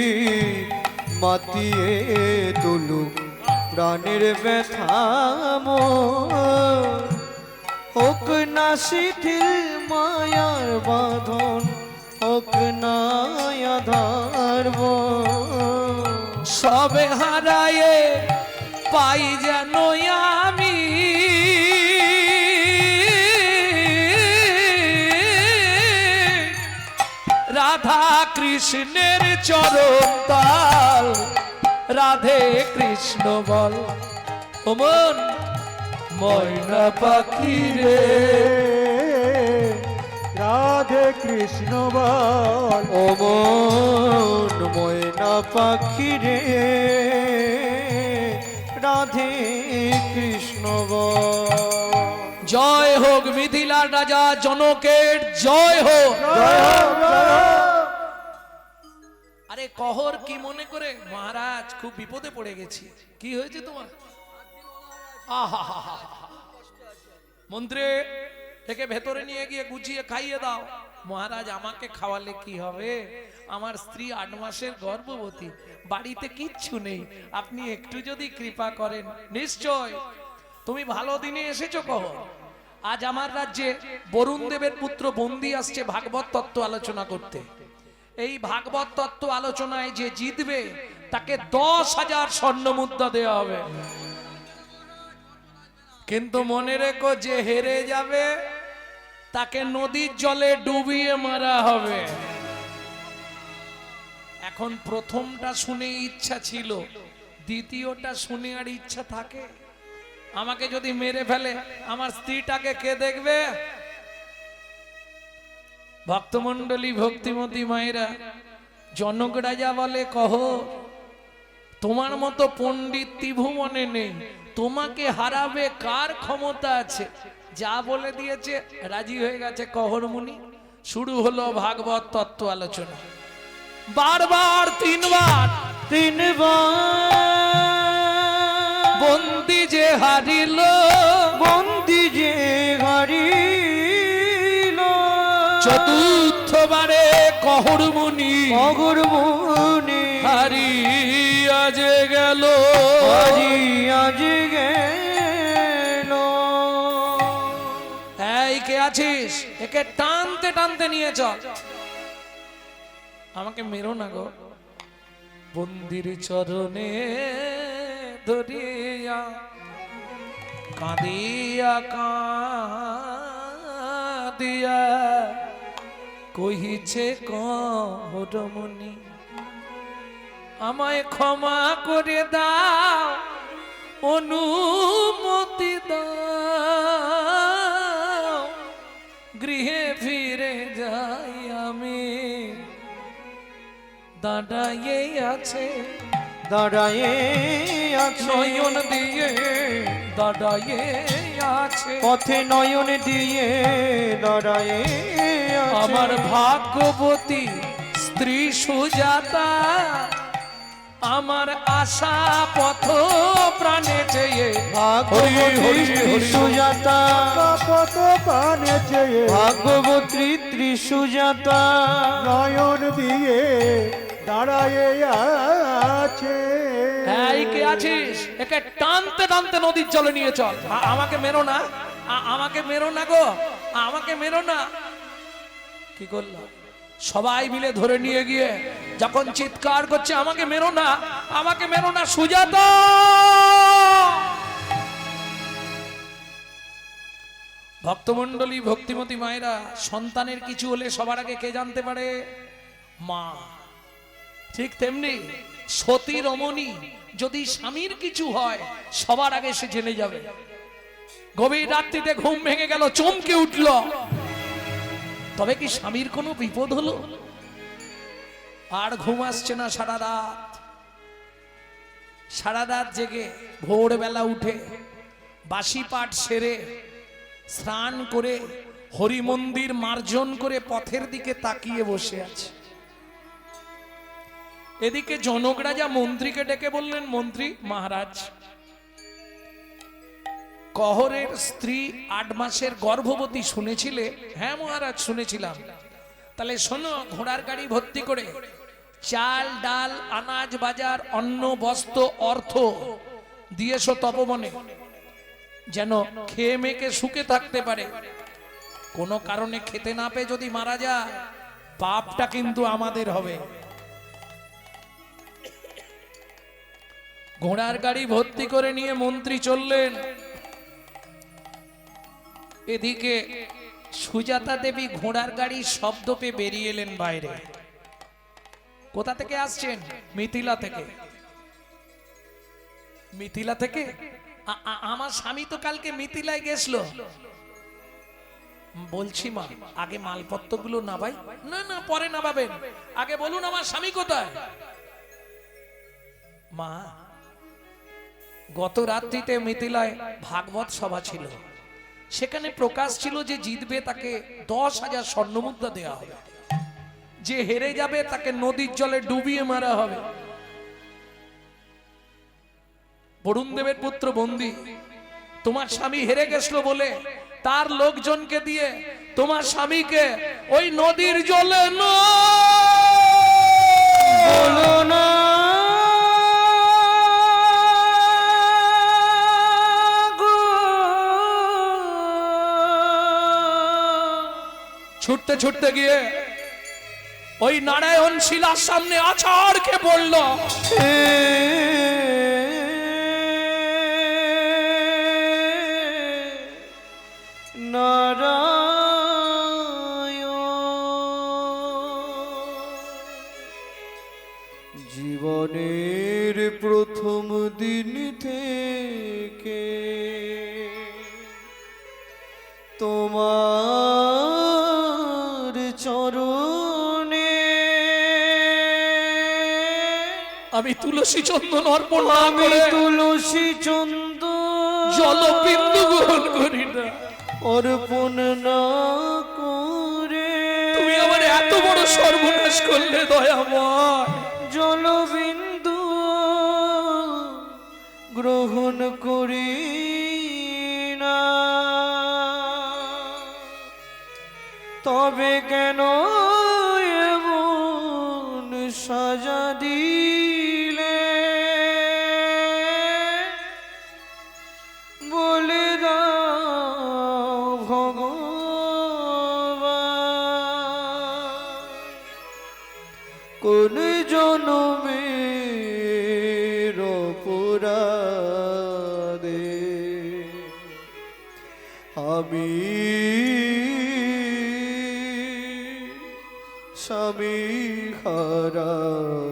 মাতিয়ে তুলু প্রাণের ব্যথা মোর, হোক না শিথিল মায়ার বাঁধন, হোক না আধার ভোর। সবে হারায়ে পাই যেন আমি রাধা কৃষ্ণের চরণ তাল। রাধে কৃষ্ণ বল। ও মন ময়না পাখি রে, রাধে কৃষ্ণ বল। ও মন ময়না পাখি রে, রাধে কৃষ্ণ বল। জয় হোক মিথিলার রাজা জনকের জয় হোক। আরে কহর কি মনে করে? মহারাজ খুব বিপদে পড়ে গেছি। কি হয়েছে তোমার? আহা, মন্ত্রী একে ভেতরে নিয়ে গিয়ে গুছিয়ে খাইয়ে দাও। মহারাজ আমাকে খাওয়ালে কি হবে? আমার স্ত্রী 8 মাসের গর্ভবতী, বাড়িতে কিচ্ছু নেই, আপনি একটু যদি কৃপা করেন। নিশ্চয় তুমি ভালো দিনে এসেছো কহ। আজ আমার রাজ্যে বরুণ দেবের পুত্র বন্দি আসছে ভাগবত তত্ত্ব আলোচনা করতে। এই ভাগবত তত্ত্ব আলোচনায় যে জিতবে তাকে 10,000 স্বর্ণ মুদ্রা দেওয়া হবে। কিন্তু মনে রেখো, যে হেরে যাবে তাকে নদীর জলে ডুবিয়ে মারা হবে। এখন প্রথমটা শুনে ইচ্ছা ছিল, দ্বিতীয়টা শুনে আর ইচ্ছা থাকে? আমাকে যদি মেরে ফেলে আমার স্ত্রীটাকে কে দেখবে? ভক্তমণ্ডলী, ভক্তিমতী মায়েরা, জনক রাজা বলে, কহ তোমার মতো পণ্ডিত ত্রিভুবনে নেই, তোমাকে হারাবে কার ক্ষমতা আছে? যা বলে দিয়েছে, রাজি হয়ে গেছে কহর মুনি। শুরু হলো ভাগবত তত্ত্ব আলোচনা। বারবার তিনবার বন্দি যে হারিল, বন্দি যে হারিল, চতুর্থবারে কহর মুনি মগর মুনি হারিয়া যে গেল, হারিয়া যে গেল। এই কে আছিস? একে টানতে টানতে নিয়ে চল। আমাকে মেরো না গো। বন্দির চরণে ধরিয়া কাঁদিয়া কাঁদিয়া কহিছে কহরমণি, আমায় ক্ষমা করে দাও, অনুমতি দাও, গৃহে ফিরে যাই আমি। দাঁড়াইয়ে আছে, দাঁড়ায়ে আছে, নয়ন দিয়ে দাঁড়াইয়ে আছে, পথে নয়ন দিয়ে দাঁড়ায়ে আছে। আমার ভাগ্যবতী স্ত্রী সুজাতা, আমার আশা পথ প্রাণে চেয়ে, ভাগবতী সুজাতা, কত প্রাণে চেয়ে ভাগবতী ত্রিসুজাতা, নয়ন দিয়ে দাঁড়ায়ে আছে। এই কে আছিস? একে টানতে টানতে নদীর জলে নিয়ে চল। আমাকে মেরো না, আমাকে মেরো না গো, আমাকে মেরো না। কি করলো? সবাই মিলে ধরে নিয়ে গিয়ে যখন চিৎকার করছে, আমাকে মেরো না, আমাকে মেরো না, সুজাতা। ভক্তমণ্ডলী, ভক্তিমতী মায়েরা, সন্তানের কিছু হলে সবার আগে কে জানতে পারে? মা। ঠিক তেমনি সতী রমণী, যদি স্বামীর কিছু হয় সবার আগে সে জেনে যাবে। গভীর রাত্রিতে ঘুম ভেঙে গেল, চমকে উঠল, তবে কি স্বামীর কোনো বিপদ হলো? আর ঘুম আসছে না সারা রাত। সারা রাত জেগে ভোরবেলা উঠে বাসি পাঠ সেরে স্নান করে হরি মন্দির মার্জন করে পথের দিকে তাকিয়ে বসে আছে। এদিকে জনক রাজা মন্ত্রীকে ডেকে বললেন, মন্ত্রী মহারাজ, কহরের স্ত্রী 8 মাসের গর্ভবতী শুনেছিলে? হ্যাঁ মহারাজ, শুনেছিলাম। তাহলে শোনো, ঘোড়ার গাড়ি ভর্তি করে চাল ডাল আনাজ বাজার অন্ন বস্ত্র অর্থ দিয়েছো তপবনে, যেন খেয়ে মেখে সুখে থাকতে পারে। কোনো কারণে খেতে না পেয়ে যদি মারা যায়, পাপটা কিন্তু আমাদের হবে। ঘোড়ার গাড়ি ভর্তি করে নিয়ে মন্ত্রী চললেন। এদিকে সুজাতা দেবী ঘোড়ার গাড়ির শব্দ পেয়ে বেরিয়ে এলেন বাইরে। কোথা থেকে আসছেন? মিথিলা থেকে। মিথিলা থেকে? আমার স্বামী তো কালকে মিথিলায় গেছিল। বলছি মা, আগে মালপত্রগুলো নাবাই। না না, পরে নাবাবেন, আগে বলুন আমার স্বামী কোথায়? মা, গত রাত্রিতে মিথিলায় ভাগবত সভা ছিল, সেখানে প্রকাশ ছিল যে জিতবে তাকে 10,000 স্বর্ণমুদ্রা দেওয়া হবে, যে হেরে যাবে তাকে নদীর জলে ডুবিয়ে মারা হবে। বরুণ দেবের পুত্র বন্দী, তোমার স্বামী হেরে গেছিল বলে তার লোকজনকে দিয়ে তোমার স্বামীকে ওই নদীর জলে বলো না ছুটতে ছুটতে গিয়ে ওই নারায়ণ শিলার সামনে আছাড়কে বলল, জীবনের প্রথম দিন থেকে তোমার চরণে আমি তুলসী চন্দন অর্পণ না আমি করে তুলসী চন্দন জলবিন্দু গ্রহণ করি না। অর্পণ না করে তুমি আমার এত বড় সর্বনাশ করলে দয়াময়। জলবিন্দু গ্রহণ করি না, তবে কেন এমন সাজা দিলে বলে দাও ভগবান, কোন জনমের অপরাধে আমি স্বামী হারা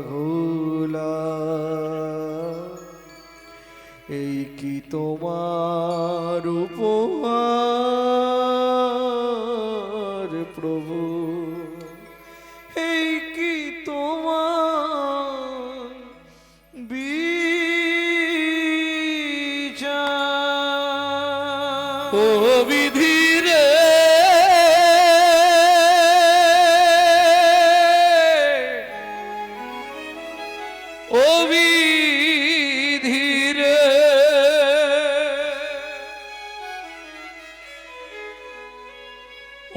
হলাম। এই কি তোমার উপহার প্রভু, এই কি তোমার বিচার। ও বিধি রে, ও বিধি রে,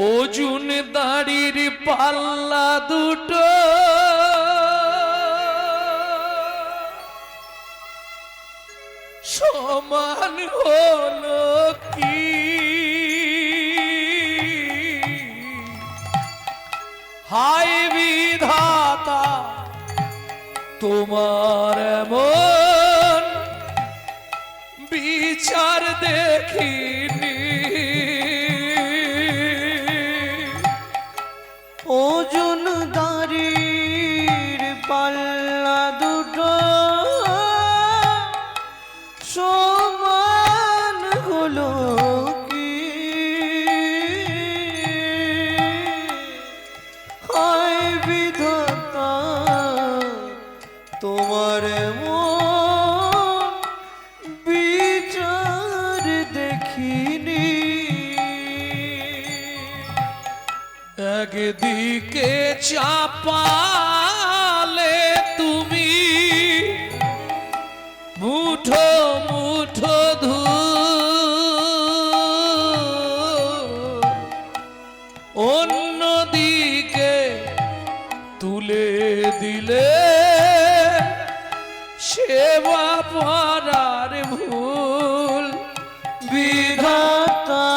অর্জুন দাড়ির পাল্লা দুটো সমান হলো কি? হায় বিধাতা, তোমার এমন বিচার দেখিনি। ওজন দাড়ির পাল্লা দুটো সমান হলো কি? হায় বিধাতা, তোমার এমন বিচার দেখিনি। একদিকে চাপালে তুমি মুঠো মুঠো ধূল, অন্যদিকে তুলে দিলে সেবা পারার ভুল। বিধাতা,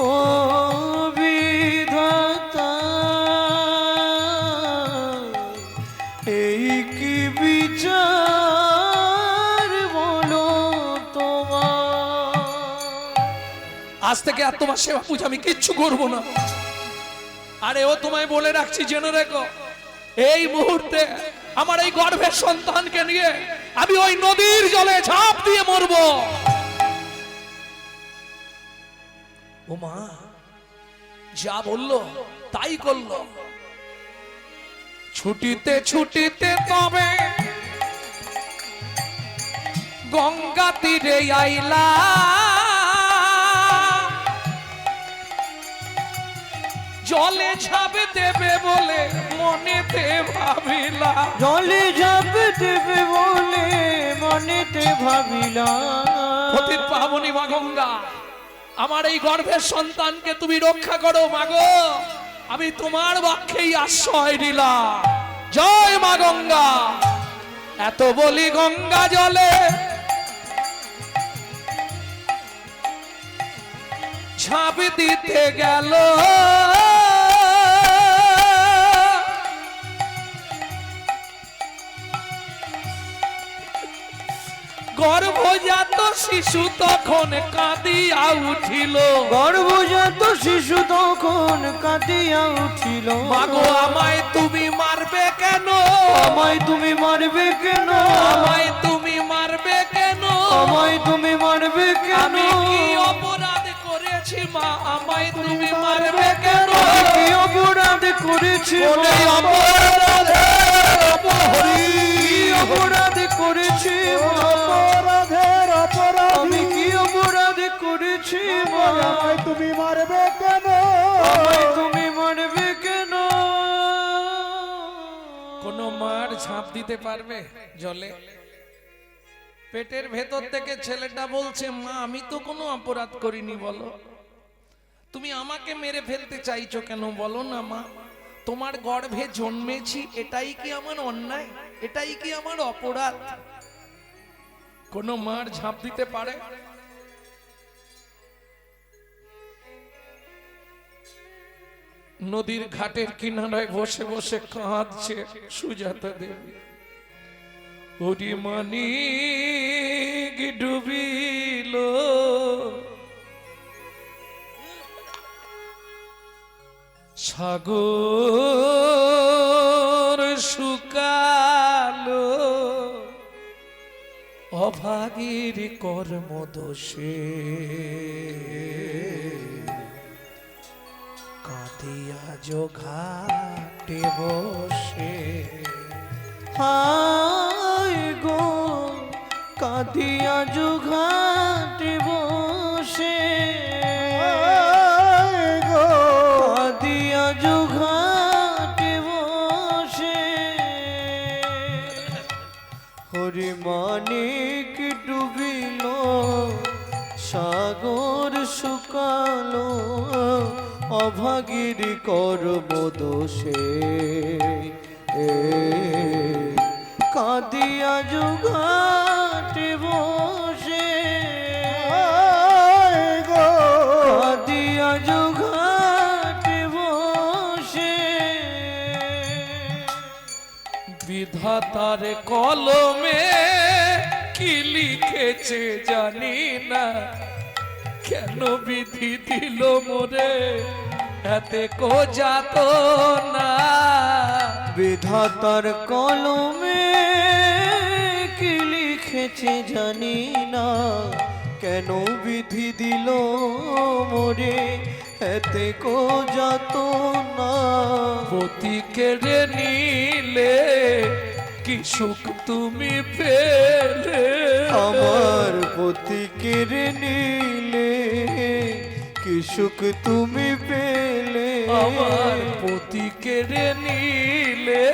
ও বিধাতা, এই কি বিচার বলো তোমার। আজ থেকে আর তোমার সেবা পূজা আমি কিচ্ছু করবো না। আরে ও তোমায় বলে রাখছি, জেনে রেখো, এই মুহূর্তে আমার এই গর্ভের সন্তানকে নিয়ে আমি ওই নদীর জলে ঝাঁপ দিয়ে মরবো। ও মা যা বললো তাই করলো। ছুটিতে ছুটিতে তবে গঙ্গা তীরে আইলা, জলে ঝাঁপ দেবে বলে মনেতে ভাবিলা। জলে ঝাঁপ দেবে বলে মনেতে ভাবিলাম। পতিত পাবনী মা গঙ্গা, আমার এই গর্ভের সন্তানকে তুমি রক্ষা করো মাগো। আমি তোমার বাক্যেই আশ্রয় নিলাম। জয় মা গঙ্গা। এত বলি গঙ্গা জলে ঝাঁপ দিতে গেল গর্ভজাত শিশু তখন কাঁদিয়া উঠিল। গর্ভজাত শিশু তখন কাঁদিয়া উঠিল। মাগো আমায় তুমি মারবে কেন? আমায় তুমি মারবে কেন? আমায় তুমি মারবে কেন? আমায় তুমি মারবে কেন? আমি কি অপরাধ করেছি মা? আমায় তুমি মারবে কেন? কি অপরাধ করেছি? কোনে অপরাধের অপহরি, কি অপরাধ করেছি? অপরাধের অপরাধী, আমি কি অপরাধ করেছি? আমায় তুমি মারবে কেন? আমায় তুমি মারবে কেন? কোন মার ঝাঁপ দিতে পারবে জলে? পেটের ভেতর থেকে ছেলেটা বলছে মা আমি তো কোনো অপরাধ করিনি, বলো তুমি আমাকে মেরে ফেলতে চাইছো কেন? বলো না মা, তোমার গর্ভে জন্মেছি এটাই কি আমার অন্যায়? এটাই কি আমার অপরাধ? কোন মার ঝাঁপ দিতে পারে? নদীর ঘাটের কিনারায় বসে বসে কাঁদছে সুজাতা দেবী। ওরে মানিক ডুবিল সাগর শুকালো অভাগীর কর্ম দোষে কাঁদিয়া ঘাটে বসে। হায় গো কাঁদিয়া ঘাটে বসে, আয় গো, কাঁদিয়া ঘাটে বসে। হরি মানিক ডুবিল সাগর শুকালো অভাগীর কর্ম দোষে। কাঁদিয়া ঘাটে বসে, আয় গো, কাঁদিয়া ঘাটে বসে। বিধাতার কলমে কি লিখেছে জানি না, কেন বিধি দিল মোরে এতে কো যাত না। বিধাতার কলমে কি লিখেছে জানি না, কেন বিধি দিল মোরে এতে কো যাত না। পতি কেড়ে নিলে কি সুখ তুমি পেলে, আমার পতি কেড়ে নিলে কি সুখ তুমি পেলে। আমার পতি কেড়ে নিলে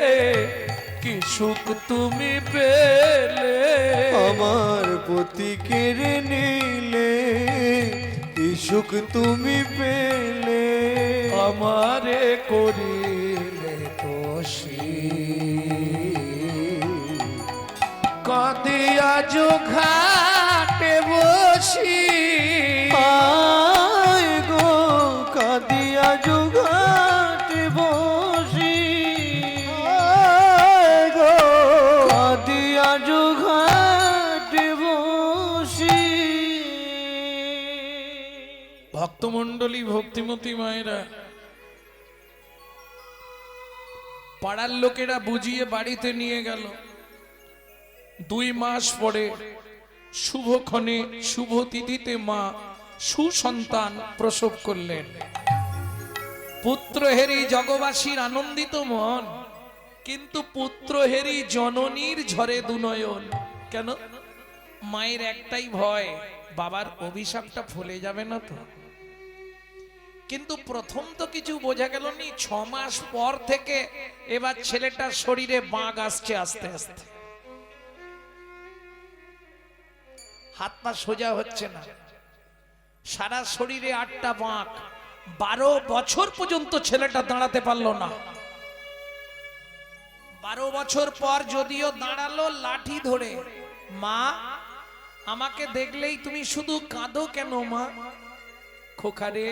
কি সুখ তুমি পেলে। আমার পতি কেড়ে নিলে কি সুখ তুমি পেলে। আমারে করিলে দোষী কাঁদিয়া ঘাটে বসি। আয় গো কাঁদিয়া ঘাটে বসি, আয় গো, কাঁদিয়া ঘাটে বসি। ভক্তমণ্ডলী ভক্তিমতী মায়েরা, পাড়ার লোকেরা বুঝিয়ে বাড়িতে নিয়ে গেল। 2 মাস পরে শুভক্ষণে শুভ তিথিতে মা সুসন্তান প্রসব করলেন। পুত্র হেরি জগবাসীর আনন্দিত মন, কিন্তু পুত্র হেরি জননীর ঝরে দুনয়ন। কেন? মায়ের একটাই ভয়, বাবার অভিশাপটা ফলে যাবে না তো। কিন্তু প্রথম তো কিছু বোঝা গেল নি, 6 মাস পর থেকে এবার ছেলেটার শরীরে বাঁক আসছে আস্তে আস্তে। হাত পা সোজা হচ্ছে না, সারা শরীরে 8টা বাঁক। 12 বছর পর্যন্ত ছেলেটা দাঁড়াতে পারলো না। 12 বছর পর যদিও দাঁড়ালো লাঠি ধরে। মা, আমাকে দেখলেই তুমি শুধু কাঁদো কেন মা? 12 বছর পর যদিও দাঁড়ালো লাঠি ধরে। মা, আমাকে দেখলেই তুমি শুধু কাঁদো কেন? 12 বছর পর যদিও দাঁড়ালো লাঠি ধরে। মা, আমাকে দেখলেই তুমি শুধু খোকা রে,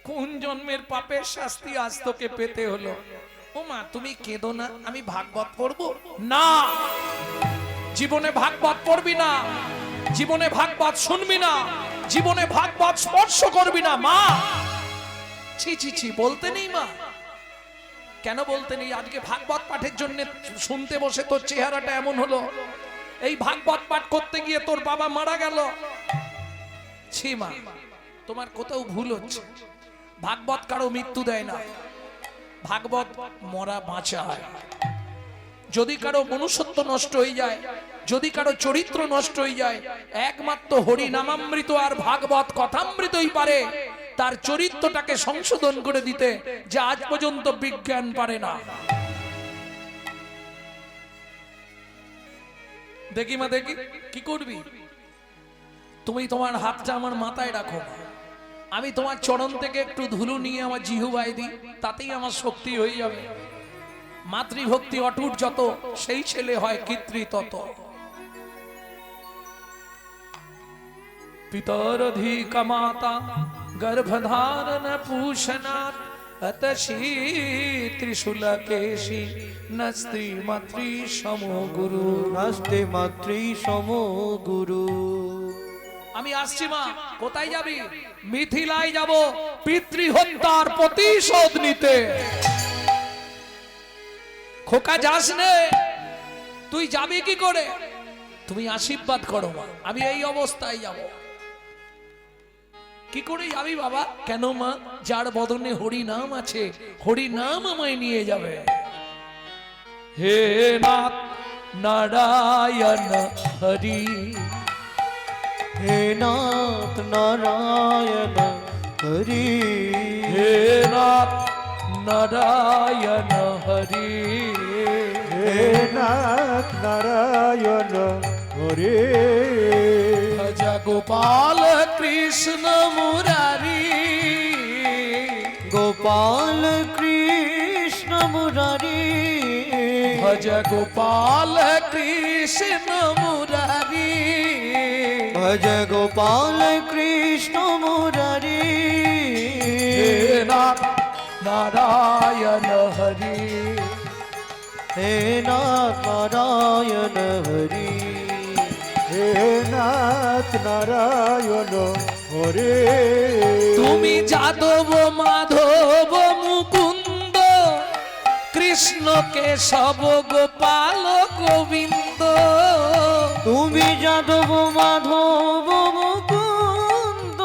কোন জন্মের পাপের শাস্তি আজ তোকে পেতে হলো? ও মা, তুমি কেঁদো না, আমি ভাগবত পড়বো না। জীবনে ভাগবত পড়বি না, জীবনে ভাগবত শুনবি না, জীবনে ভাগবত স্পর্শ করবি না। মা, ছি ছি ছি, বলতে নেই মা? কেন বলতে নেই? আজকে ভাগবত পাঠের জন্য শুনতে বসে তোর চেহারাটা এমন হলো। এই ভাগবত পাঠ করতে গিয়ে তোর বাবা মারা গেল। ছি মা, তোমার কোথাও ভুল হচ্ছে। ভাগবত কারো মৃত্যু দেয় না, ভাগবত মরা বাঁচায়। যদি কারো মনুষ্যত্ব নষ্ট হয়ে যায়, যদি কারো চরিত্র নষ্ট হয়ে যায়, একমাত্র হরি নামামৃত আর ভাগবত কথামৃতই পারে তার চরিত্রটাকে সংশোধন করে দিতে, যে আজ পর্যন্ত বিজ্ঞান পারে না। দেখি মা, দেখি কি করবি? তুমি তোমার হাতটা আমার মাথায় রাখো, আমি তোমার চরণ থেকে একটু ধুলো নিয়ে আমার জিহুবায় দিই, তাতেই আমার শক্তি হয়ে যাবে। মাতৃভক্তি অটুট যত, সেই ছেলে হয় কৃত্রি তত। পিতরধিক মাতা গর্ভধারণ পুষনাথ अतशी त्रिशूलकेशी नस्ति मातृ समो गुरु। নাস্তে মাতৃ সম গুরু। আমি আসছি মা। কোথায় যাবি? মিথিলায় যাব পিতৃ হত্যার প্রতিশোধ নিতে। খোকা যাস নে, তুই যাবি কি করে? তুমি আশীর্বাদ করো মা, আমি এই অবস্থায় যাব। কি করে যাবি বাবা? কেন মা? যার বদনে হরি নাম আছে, হরি নাম আমায় নিয়ে যাবে। হে নাথ নারায়ণ হরি, হে নাথ নারায়ণ হরি, হে নাথ নারায়ণ হরি, হে নাথ নারায়ণ হরে। ভজ গোপাল কৃষ্ণ মুরারি, গোপাল কৃষ্ণ মুরারি, ভজ গোপাল কৃষ্ণ মুরারি, ভজ গোপাল কৃষ্ণ মুরারি। হে নাথ নারায়ণ হরি, হে নাথ নারায়ণ হরি, হে নাথ নারায়ণ হরে। তুমি যাদব মাধব মুকুন্দ কৃষ্ণ কেশব গোপাল গোবিন্দ। তুমি যাদব মাধব মুকুন্দ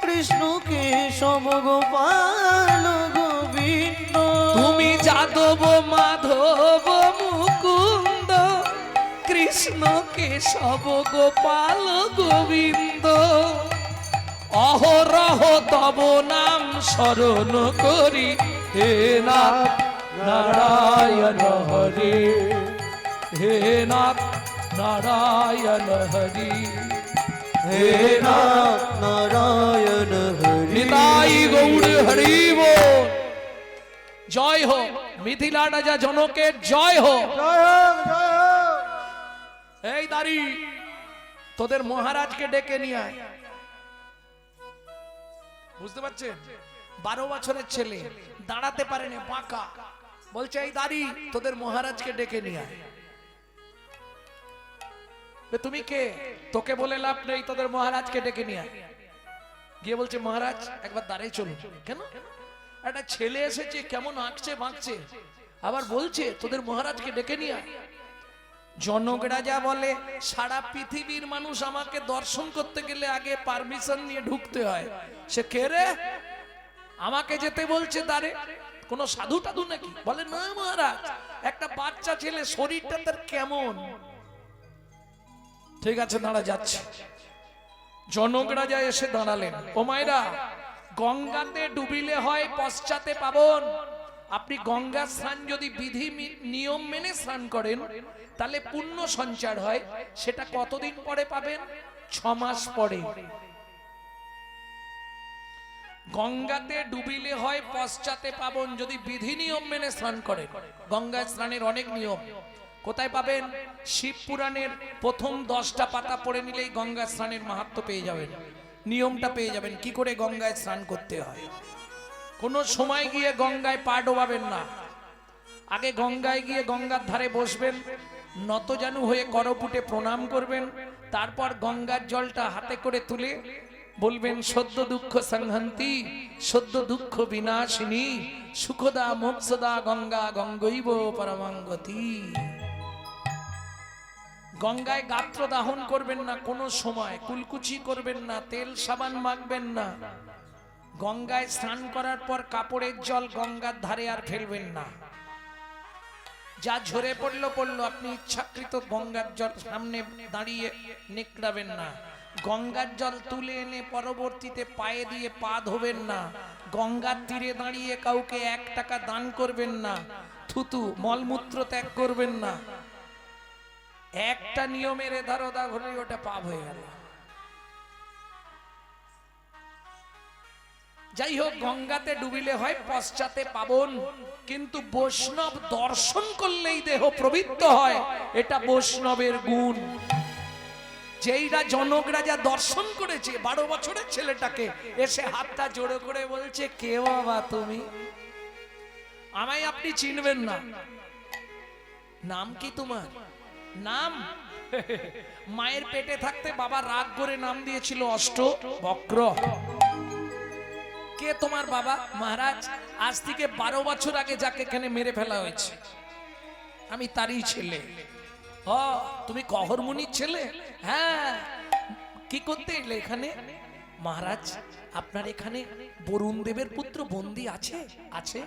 কৃষ্ণ কেশব গোপাল গোবিন্দ। তুমি যাদব মাধব মুকুন্দ কৃষ্ণ কেশব গোপাল গোবিন্দ। অহরহ তব নাম স্মরণ করি, হে নাথ নারায়ণ হরি, হে নাথ নারায়ণ হরি, হে নাথ নারায়ণ হরি। নিতাই গৌর হরি বল। জয় হো মিথিলা রাজা জনকের জয় হো। জয় হোক, জয় হোক। এই দাঁড়ি, তোদের মহারাজকে ডেকে নিয়ে আয়। বুঝতে পারছেন? 12 বছরের ছেলে, দাঁড়াতে পারেনি, বাঁকা। বলছে এই দাঁড়ি, তোদের মহারাজকে ডেকে নিয়ে আয়। তুমি কে? তোকে বলে লাভ নেই, তোদের মহারাজকে ডেকে নিয়ে আয়। গিয়ে বলছে মহারাজ একবার দাঁড়াই চলুন। কেন? একটা ছেলে এসেছে, কেমন আঁকছে বাঁকছে, আবার বলছে তোদের মহারাজকে ডেকে নিয়ে আয়। জনক রাজা বলে সারা পৃথিবীর মানুষ আমাকে দর্শন করতে গেলে আগে পারমিশন নিয়ে ঢুকতে হয়। সে কে রে? আমাকে যেতে বলছে দাঁড়ে, কোন সাধু টাধু নাকি? বলে না মহারাজ, একটা বাচ্চা ছেলে, শরীরটা তার কেমন। ঠিক আছে দাঁড়া, যাচ্ছে। জনক রাজা এসে দাঁড়ালেন। ও মায়েরা, গঙ্গাতে ডুবিলে হয় পশ্চাতে পাবন। আপনি গঙ্গা স্নান যদি বিধি নিয়ম মেনে স্নান করেন তাহলে পুণ্য সঞ্চার হয়। সেটা কতদিন পরে পাবেন? 6 মাস পরে। গঙ্গাতে ডুবিলে হয় পশ্চাতে পাবন যদি বিধি নিয়ম মেনে স্নান করেন। গঙ্গা স্নানের অনেক নিয়ম। কোথায় পাবেন? শিব পুরাণের প্রথম 10টা পাতা পড়ে নিলেই গঙ্গা স্নানের মাহাত্ম্য পেয়ে যাবেন। নিয়মটা পেয়ে যাবেন কি করে গঙ্গায় স্নান করতে হয়। কোনো সময় গিয়ে গঙ্গায় পা ডোবাবেন না, আগে গঙ্গায় গিয়ে গঙ্গার ধারে বসবেন, নতজানু হয়ে করপুটে প্রণাম করবেন, তারপর গঙ্গার জলটা হাতে করে তুলে বলবেন সদ্য দুঃখ সংহন্তি সদ্য দুঃখ বিনাশিনী সুখদা মোক্ষদা গঙ্গা গঙ্গৈব পরমাঙ্গতি। গঙ্গায় গাত্র দাহন করবেন না, কোনো সময় কুলকুচি করবেন না, তেল সাবান মাখবেন না। গঙ্গায় স্নান করার পর কাপড়ের জল গঙ্গার ধারে আর ফেলবেন না, যা ঝরে পড়লো পড়লো, আপনি ইচ্ছাকৃত গঙ্গার জল সামনে দাঁড়িয়ে নিকড়াবেন না। গঙ্গার জল তুলে এনে পরবর্তীতে পায়ে দিয়ে পা ধোবেন না। গঙ্গার তীরে দাঁড়িয়ে কাউকে 1 টাকা দান করবেন না। থুতু মলমূত্র ত্যাগ করবেন না। একটা নিয়মের এধার ওধার হলে ওটা পাপ হয়ে গেল। যাই হোক, গঙ্গাতে ডুবিলে হয় পশ্চাতে পাবন, কিন্তু বৈষ্ণব দর্শন করলেই দেহ পবিত্র হয়, এটা বৈষ্ণবের গুণ। যেইরা জনক রাজা দর্শন করেছে 12 বছরের ছেলেটাকে, এসে হাতটা জোড়ো করে বলছে কে বাবা তুমি? আমায় আপনি চিনবেন না। নাম কি তোমার? নাম মায়ের পেটে থাকতে বাবা রাগ করে নাম দিয়েছিল অষ্টবক্র। কে তোমার বাবা? মহারাজ, আজ থেকে 12 বছর আগে যাকে এখানে মেরে ফেলা হয়েছে আমি তারই ছেলে। ও, তুমি কহরমুনির ছেলে? হ্যাঁ। কি করতে এলে এখানে? মহারাজ, আপনার এখানে বরুণ দেবের পুত্র বন্দী আছে? আছে।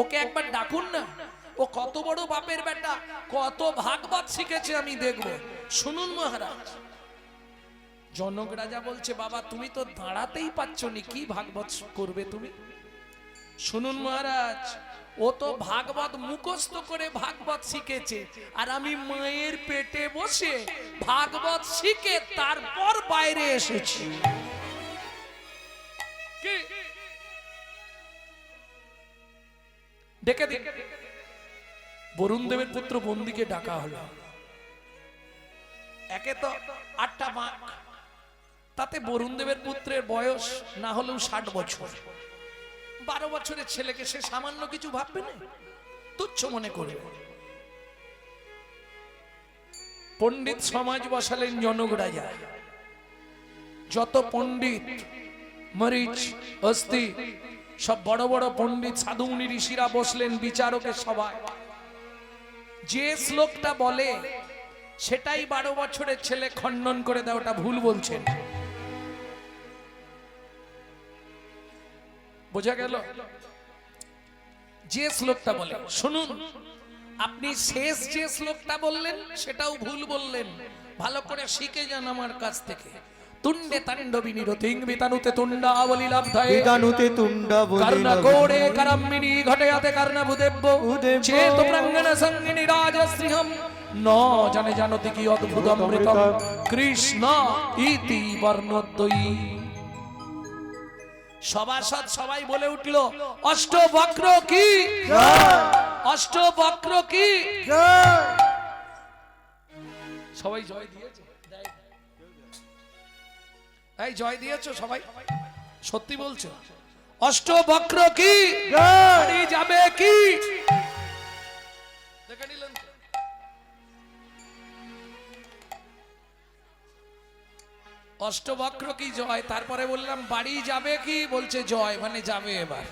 ওকে একবার ডাকুন না। ও কত বড় বাপের বেটা, কত ভাগবত শিখেছে আমি দেখব। শুনুন মহারাজ। জনক রাজা বলছে বাবা তুমি তো দাঁড়াতেই পাচ্ছ নি, কি ভাগবত করবে তুমি? শুনুন মহারাজ, ও তো ভাগবত মুখস্থ করে ভাগবত শিখেছে, আর আমি মায়ের পেটে বসে ভাগবত শিখে তারপর বাইরে এসেছি। ডেকে দিন। বরুণ দেবের পুত্র বন্দীকে ডাকা হলো। একে তো 8টা বাঁক, তাতে বরুণ দেবের পুত্রের বয়স না হলেও 60 বছর। 12 বছরের ছেলেকে সে সামান্য কিছু ভাববে না, তুচ্ছ মনে করবে। পণ্ডিত সমাজ বসালেন জনক রাজা। যত পণ্ডিত মরিচ অস্তি সব বড় বড় পণ্ডিত সাধুমুনি ঋষিরা বসলেন বিচারকের সভায়। যে শ্লোকটা বলে সেটাই 12 বছরের ছেলে খণ্ডন করে দেয়, ওটা ভুল বলছেন। বোঝা গেল? যে শ্লোকটা বলে শুনুন, আপনি শেষ যে শ্লোকটা বললেন সেটাও ভুল বললেন। ভালো করে শিখে যান আমার কাছ থেকে। তুণ্ডে তাণ্ডবী নিরতিং বিতানুতে তুণ্ডাবলি লব্ধয়ে বিতানুতে তুণ্ডাবলি কর্ণকোড়ে করম্মিনী ঘটয়াতে কর্ণভুদেব্য চেত প্রাঙ্গণ সঙ্গিনী রাজশ্রীহম ন জানে জানতি কি অদ্ভুত অমৃতম কৃষ্ণ ইতি বর্ণদ্বয়ী। সভাসদ সবাই বলে উঠলো অষ্টবক্র কি? অষ্টবক্র কি? সবাই জয় দিয়েছে? এই জয় দিয়েছো সবাই? সত্যি বলছো? অষ্টবক্র কি? বাড়ি যাবে কি? দেখে নিলেন? অষ্টবক্র কি জয়। তারপরে বললাম বাড়ি যাবে কি? বলছে জয়, মানে যাবে এবার।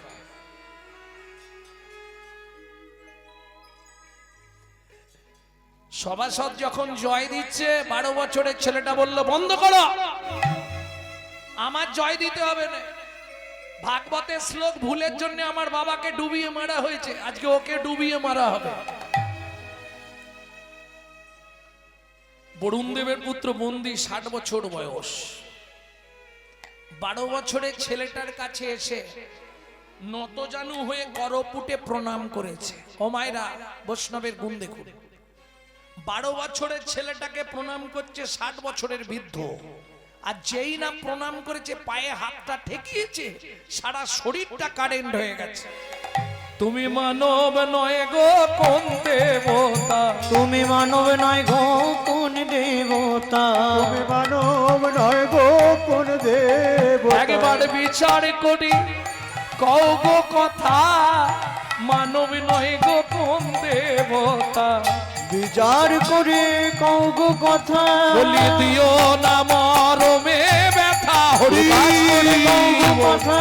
সভাসদ যখন জয় দিচ্ছে 12 বছরের ছেলেটা বলল বন্ধ করো, আমার জয় দিতে হবে না। ভাগবতের শ্লোক ভুলের জন্য আমার বাবাকে ডুবিয়ে মারা হয়েছে, আজকে ওকে ডুবিয়ে মারা হবে। বরুণ দেবের পুত্র বন্দী 60 বছর বয়স। 12 বছরের ছেলেটার কাছে এসে নতজানু হয়ে করপুটে প্রণাম করেছে। ও মায়েরা, বৈষ্ণবের গুণ দেখুন। 12 বছরের ছেলেটাকে প্রণাম করছে 60 বছরের বৃদ্ধ। আর যেই না প্রণাম করেছে পায়ে হাতটা ঠেকিয়েছে, সারা শরীরটা কারেন্ট হয়ে গেছে। তুমি মানব নয় গো কোন দেবতা, তুমি মানব নয় গো কোন দেবতা, তুমি মানব নয় গো কোন দেবতা, এবার বিচার করি কও গো কথা, মানব নয় গো কোন দেবতা। বিচার করে কও গো কথা, বলি দিও না মরমে ব্যথা, হরি কথা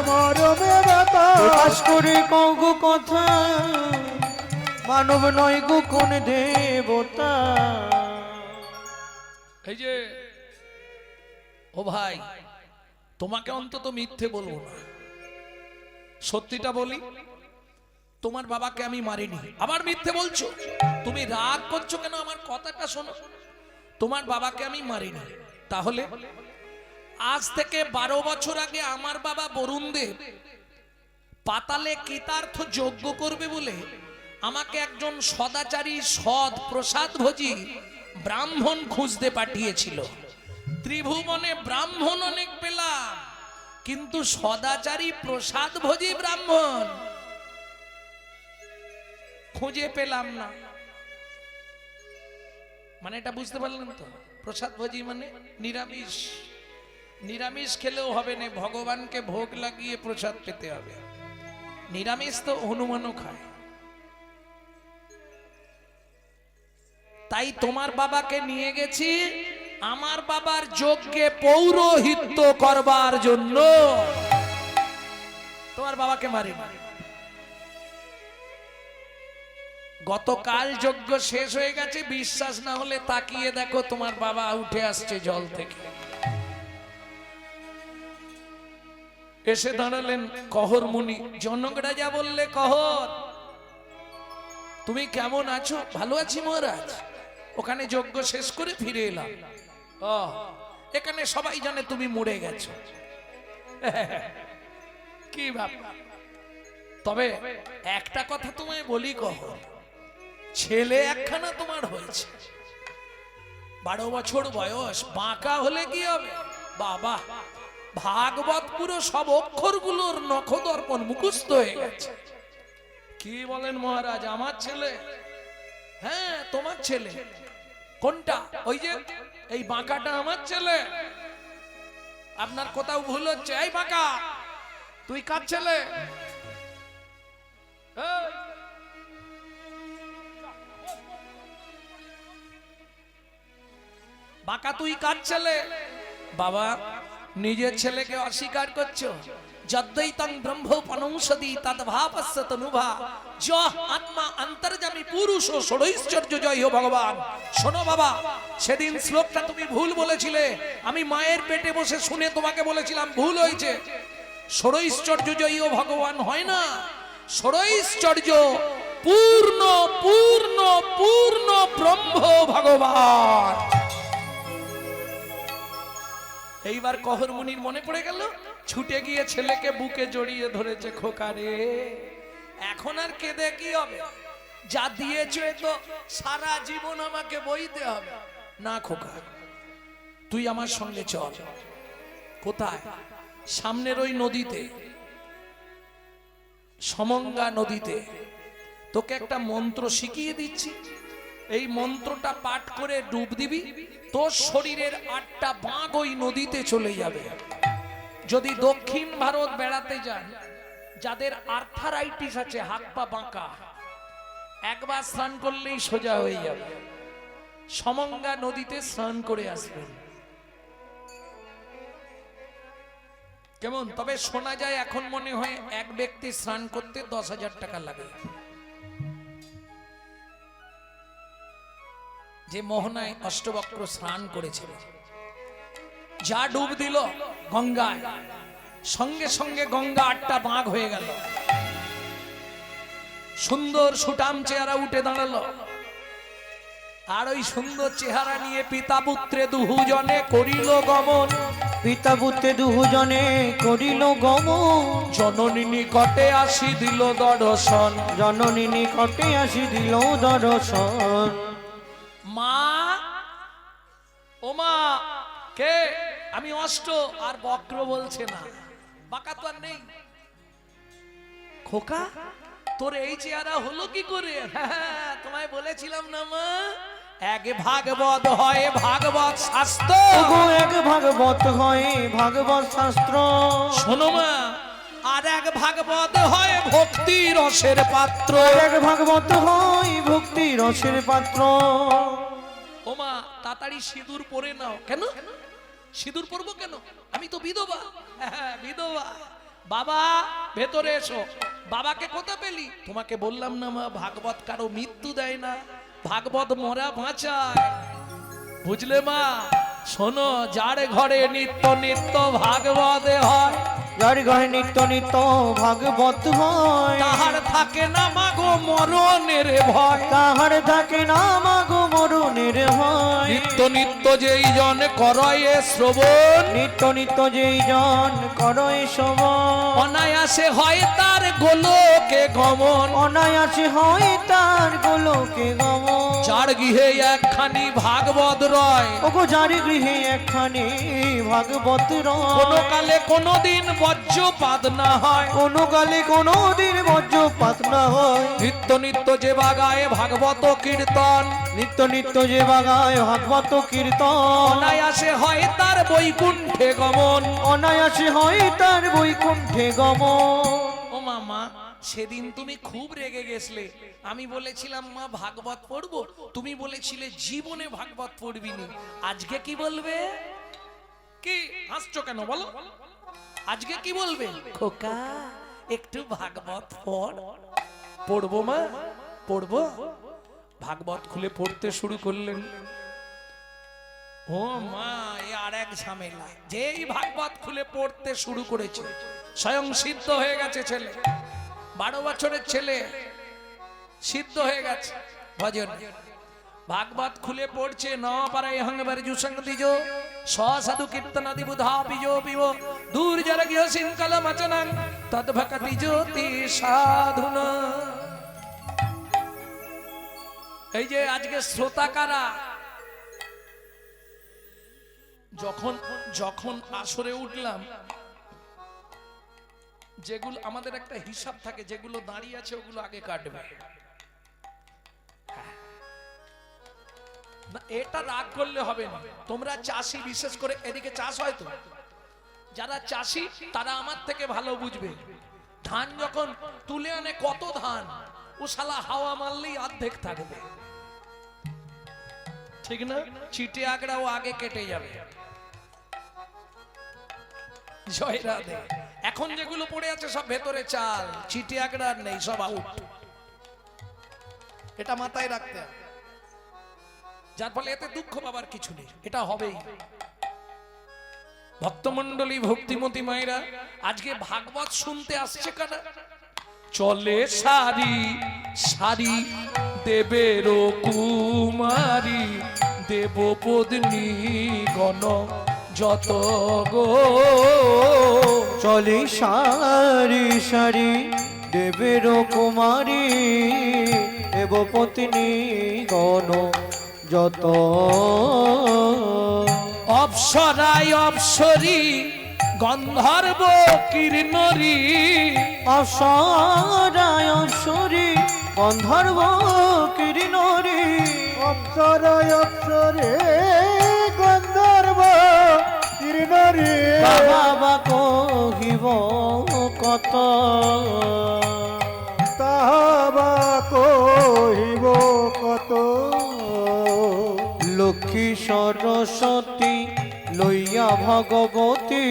মরমে ব্যথা প্রকাশ করে কও গো কথা, মানব নয় গো কোন দেবতা। এই যে ও ভাই, তোমাকে অন্তত মিথ্যে বলবো না, সত্যিটা বলি, তোমার বাবাকে আমি মারিনি। আবার মিথ্যে বলছো, তুমি রাগ করছো কেন? আমার কথাটা শোনো, তোমার বাবাকে আমি মারিনি। তাহলে আজ থেকে 12 বছর আগে আমার বাবা বরুণ দেব পাতালে কৃতার্থ যজ্ঞ করবে বলে আমাকে একজন সদাচারী সৎ প্রসাদভোজী ব্রাহ্মণ খুঁজতে পাঠিয়েছিল। ত্রিভুবনে ব্রাহ্মণ অনেক পেলাম, কিন্তু সদাচারী প্রসাদভোজী ব্রাহ্মণ খুঁজে পেলাম না। মানে এটা বুঝতে পারলেন তো? প্রসাদভোজী মানে নিরামিষ। নিরামিষ খেলেও হবে না, ভগবানকে ভোগ লাগিয়ে প্রসাদ পেতে হবে। নিরামিষ তো হনুমানও খায়। তাই তোমার বাবাকে নিয়ে গেছি আমার বাবার যজ্ঞে পৌরোহিত্য করবার জন্য। তোমার বাবাকে মারি। গতকাল যজ্ঞ শেষ হয়ে গেছে, বিশ্বাস না হলে তাকিয়ে দেখো, তোমার বাবা উঠে আসছে জল থেকে। এসে দাঁড়ালেন কহর মুনি। জনক রাজা বললে, কহর তুমি কেমন আছো? ভালো আছি মহারাজ, ওখানে যজ্ঞ শেষ করে ফিরে এলাম। ও, এখানে সবাই জানে তুমি মরে গেছো। কি ভাব? তবে একটা কথা তোমায় বলি কহর, ছেলে একখানা তোমার হয়েছে, 12 বছর বয়স, বাঁকা হলে কি হবে? বাবা, ভাগবত পুরো সব অক্ষরগুলোর নখদর্পণ মুখস্থ হয়ে গেছে। কি বলেন মহারাজ? আমার ছেলে? হ্যাঁ, তোমার ছেলে। কোনটা? ওই যে এই বাঁকাটা আমার ছেলে। আপনার কোথাও ভুল হচ্ছে। এই বাঁকা, তুই কার ছেলে? এই, বাঁকা তুই কার ছেলে? বাবা, নিজের ছেলেকে অস্বীকার করছো। যদ্দৈতং ব্রহ্মোপনংসদি তদ্ভাবস্য তনুভা যহ আত্মা অন্তর্যামী পুরুষ ষড়ৈশ্বর্য জয় হো ভগবান। শোনো বাবা, সেদিন শ্লোকটা তুমি ভুল বলেছিলে, আমি মায়ের পেটে বসে শুনে তোমাকে বলেছিলাম ভুল হয়েছে। ষড়ৈশ্বর্য জয় হো ভগবান হয় না, ষড়ৈশ্বর্য পূর্ণ পূর্ণ পূর্ণ ব্রহ্ম ভগবান। এইবার কহর মুনির মনে পড়ে গেল, ছুটে গিয়ে ছেলেকে বুকে জড়িয়ে ধরেছে। খোকা রে, এখন আর কেঁদে কি হবে? যা দিয়েছো তো সারা জীবন আমাকে বইতে হবে না। খোকা, তুই আমার সঙ্গে চল। কোথায়? সামনের ওই নদীতে, সমঙ্গা নদীতে তোকে একটা মন্ত্র শিখিয়ে দিচ্ছি। এই মন্ত্রটা পাঠ করে ডুব দিবি, তোর শরীরের 8টা বাঁক ওই নদীতে চলে যাবে। যদি দক্ষিণ ভারত বেড়াতে যান, যাদের আর্থারাইটিস আছে, হাত পা বাঁকা, একবার স্নান করলেই সোজা হয়ে যাবে। সমঙ্গা নদীতে স্নান করে আসবেন। কেমন? তবে শোনা যায় এখন মনে হয় এক ব্যক্তি স্নান করতে 10,000 টাকা লাগে। যে মোহনায় অষ্টবক্র স্নান করেছিল, যা ডুব দিল গঙ্গায়, সঙ্গে সঙ্গে গঙ্গা 8টা বাঁক হয়ে গেল। সুন্দর সুটাম চেহারা উঠে দাঁড়ালো। আর ওই সুন্দর চেহারা নিয়ে পিতা পুত্রে দুজনে করিল গমন। পিতা পুত্রে দুজনে করিল গমন। জননী নিকটে আসি দিল দর্শন। জননী নিকটে আসি দিল দর্শন। মা, ও মা, কে? আমি অষ্ট। আর বক্র বলছে না, বাঁকা তো আর নেই। খোকা, তোর এই চেহারা হলো কি করে? হ্যাঁ, তোমায় বলেছিলাম না মা, এক ভাগবত হয় ভাগবত শাস্ত্র। ওগো এক ভাগবত হয় ভাগবত শাস্ত্র। শোনো মা, আর এক ভাগবত হয় ভক্তি রসের পাত্র। এক ভাগবত হয় ভক্তি রসের পাত্র। ও মা, তাড়াতাড়ি সিঁদুর পরে নাও। কেন সিঁদুর পরবো কেন? আমি তো বিধবা। হ্যাঁ, বিধবা। বাবা ভেতরে এসো। বাবাকে কোথায় পেলি? তোমাকে বললাম না মা, ভাগবত কারো মৃত্যু দেয় না, ভাগবত মরা বাঁচায়। বুঝলে মা? শোনো, যার ঘরে নিত্য নিত্য ভাগবত হয়, যার ঘরে নিত্য নিত্য ভাগবত হয়, তাহার থাকে না মাগো মরণের ভয়। তাহার থাকে না মাগো মরণের ভয়। নিত্য নিত্য যেই জন করয়ে শ্রবণ, নিত্য নিত্য যেই জন করয় শ্রবণ, অনায়াসে হয় তার গোলকে গমন। অনায়াসে হয় তার গোলকে গমন। যার গৃহে একখানি ভাগবত রয়, ওগো যার গৃহে একখানি ভাগবত রয়, কোনো কালে কোনো দিন বজ্রপাত না হয়। কোনো কালে কোনো দিন বজ্রপাত না হয়। নিত্য নিত্য যে বাগায় ভাগবত কীর্তন, নিত্য নিত্য যে বাগায় ভাগবত কীর্তন, অনায়াসে হয় তার বৈকুণ্ঠে গমন। অনায়াসে হয় তার বৈকুণ্ঠে গমন। ও মামা, সেদিন তুমি খুব রেগে গেছলে। আমি বলেছিলাম মা ভাগবত পড়বো, তুমি বলেছিলে জীবনে ভাগবত পড়বি নি। আজকে কি বলবে? কি হাসছো কেন বলো? আজকে কি বলবে? খোকা একটু ভাগবত পড়। পড়বো মা, পড়বো। ভাগবত খুলে পড়তে শুরু করলেন। ও মা, এ আর এক ঝামেলা। যেই ভাগবত খুলে পড়তে শুরু করেছে, স্বয়ং সিদ্ধ হয়ে গেছে ছেলে। 12 বছরের ছেলে সিদ্ধ হয়ে গেছে ভজন। ভাগবত খুলে পড়ছে। নপারায় হংবার জুসং দিজো সাধু কীর্তনাদি বুধা পিজো পিব দূর জরগিয় সিংকল মচনং তদ্ভকতি জ্যোতি সাধুনা। এই যে আজকে শ্রোতাকারা যখন যখন আসরে উঠলাম, যেগুলো আমাদের একটা হিসাব থাকে, যেগুলো দাঁড়িয়ে আছে ওগুলো আগে কাটবে। না, এটা রাগ করলে হবে না। তোমরা চাষি, বিশেষ করে এদিকে চাষ হয় তো, যারা চাষি তারা আমার থেকে ভালো বুঝবে। ধান যখন তুলে আনে, কত ধান, ও শালা হাওয়া মারলেই অর্ধেক থাকবে, ঠিক না? চিটে আগড়াও আগে কেটে যাবে। জয় রাধে। এখন যেগুলো পড়ে আছে সব ভেতরে চাল, চিটে আগড়া নেই, সব আউট। এটা মাথায় রাখতে হবে। যার ফলে এতে দুঃখ পাবার কিছু নেই, এটা হবেই। ভক্তমণ্ডলী, ভক্তিমতী মায়েরা আজকে ভাগবত শুনতে আসছে কারা? চলে সারি সারি দেবের কুমারী, দেবপত্নী গণ যত গো। চলে সারি সারি দেবের কুমারী, দেবপত্নী গণ যত। অপ্সরায় অপ্সরী গন্ধর্ব কিরণরী, অপসরায় অপসরী গন্ধর্ব কিরণরী। অপ্সরে অপ্সরে গন্ধর্ব কিরণরী, বাবা কহিব কত, তাহাবা কহিব কত। লক্ষ্মী সরস্বতী লইয়া ভগবতী,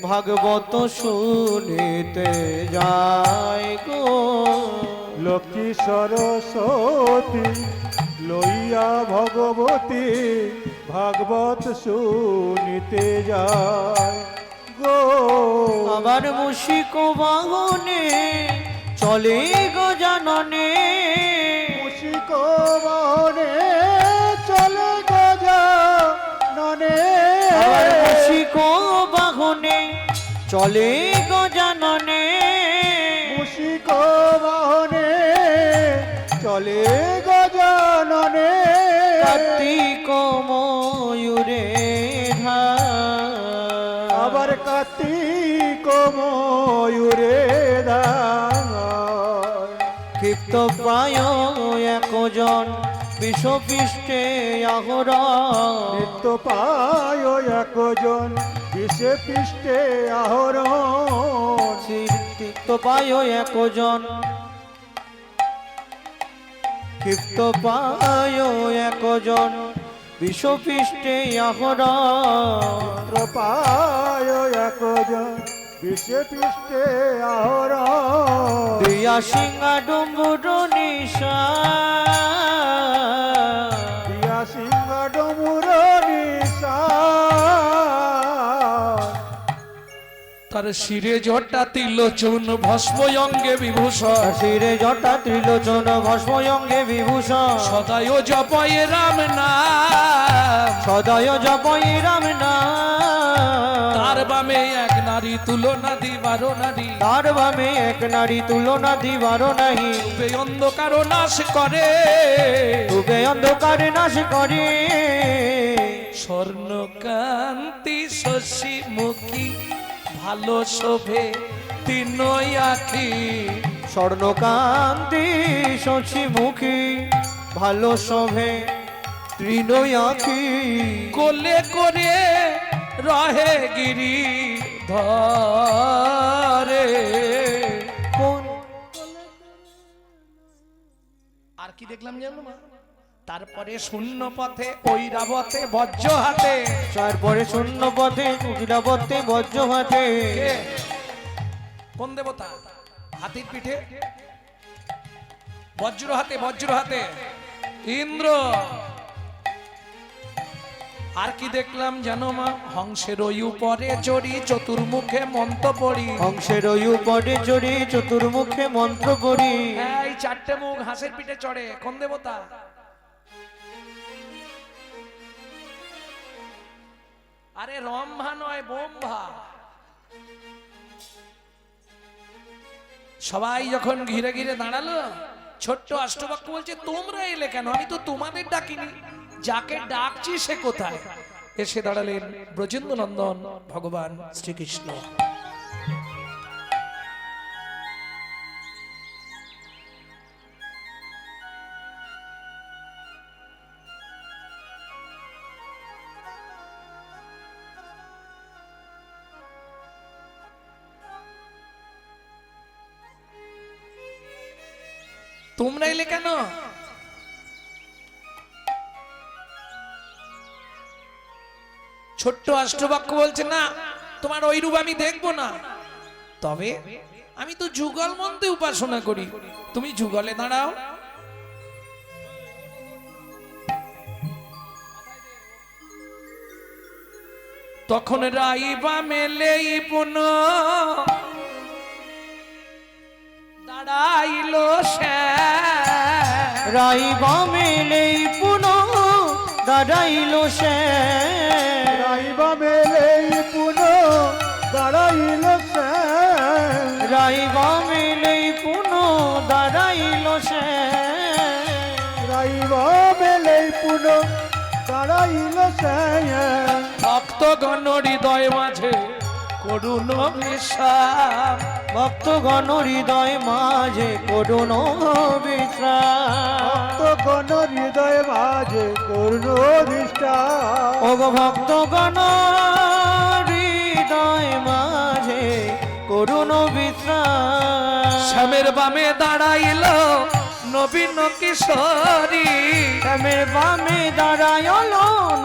ভাগবত শুনিতে যায় গো। লক্ষ্মী সরস্বতী লইয়া ভগবতী, ভাগবত শুনিতে যায় গো। আবার মুশিক বাহনে চলে গজাননে, মুশিক বাহনে চলে গজাননে। আবার মুশিক বাহনে চলে গজাননে। মুশিক বাহনে চলে গজাননে। কার্তিক ময়ূরে ধার, আবার কার্তিক ময়ূরে ধার। ক্ষিপ্ত প্রায় একজন বিষপৃষ্ঠে আহরণ নিত্য পায় একজন বিষে পৃষ্ঠে আহরণ তৃপ্ত পায় একজন ক্ষিপ্ত পায় একজন বিষপৃষ্ঠে আহরণ পায় একজন বিষে পৃষ্ঠে আহরণ দিয়া সিংহা ডুম্বুর নিশা দিয়া সিংহ ডমুর নিশা তার শিরে জটা তিলোচন ভস্ম অঙ্গে বিভূষণ শিরে জটা ত্রিলোচন ভস্ম অঙ্গে বিভূষণ সদায় জপয়ে রাম নাম সদয় জপই রাম নাম তার বামে এক নারী তুলনা দিবার নারী তার বামে এক নারী তুলনা দিবার নাহি রূপে অন্ধকার নাশ করে তবে অন্ধকারে নাশ করে স্বর্ণকান্তি শশী মুখী ভালো শোভে তিনই আখি স্বর্ণকান্তি শশী মুখী ভালো শোভে তৃণয় আখি কোলে করে রহে গিরি ধরে কোন আর কি দেখলাম জানো মা তারপরে শূন্য পথে ঐরাবতে বজ্র হাতে তারপরে শূন্য পথে কুকিলাবতে বজ্র হাতে কে? কোন দেবতা হাতির পিঠে বজ্র হাতে ইন্দ্র আর কি দেখলাম জানো মা হংসের ওই উপরে চড়ি চতুর্মুখে মন্ত্র পড়ি হংসের ওই উপরে চড়ি চতুর্মুখে মন্ত্র পড়ি এই চারটে মুখ হাঁসের পিঠে চড়ে কোন দেবতা আরে রম্ভা নয় বোম্ভা সবাই যখন ঘিরে ঘিরে দাঁড়ালো ছোট্ট অষ্টবাক্য বলছে তোমরা এলে কেন আমি তো তোমাদের ডাকিনি যাকে ডাকছি সে কোথায় এসে দাঁড়ালেন ব্রজেন্দ্র নন্দন ভগবান শ্রীকৃষ্ণ তোমরা এলে কেন ছোট্ট অষ্টবাক্য বলছে না তোমার ওই রূপ আমি দেখবো না তবে আমি তো যুগল মন্ত্রে উপাসনা করি তুমি যুগলে দাঁড়াও তখন রাইবা মেলেই পুন দাঁড়াইলো রাইবা মেলেই পুন দাঁড়াইল সে রাইবা মেলেই পুন দাঁড়াইল সে রাইবা মেলেই পুন দাঁড়াইল সে রাইবা মেলেই পুন দাঁড়াইল সে ভক্তগণ হৃদয় মাঝে করুণ বিষাদ ভক্তগণ হৃদয় মাঝে করুণ বিশ্রাম ভক্তগণ হৃদয় মাঝে করুণ দৃষ্টা ওগো ভক্তগণ হৃদয় মাঝে করুণ বিশ্রাম শ্যামের বামে দাঁড়াইল নবীন কিশোরী শ্যামের বামে দাঁড়ায়ল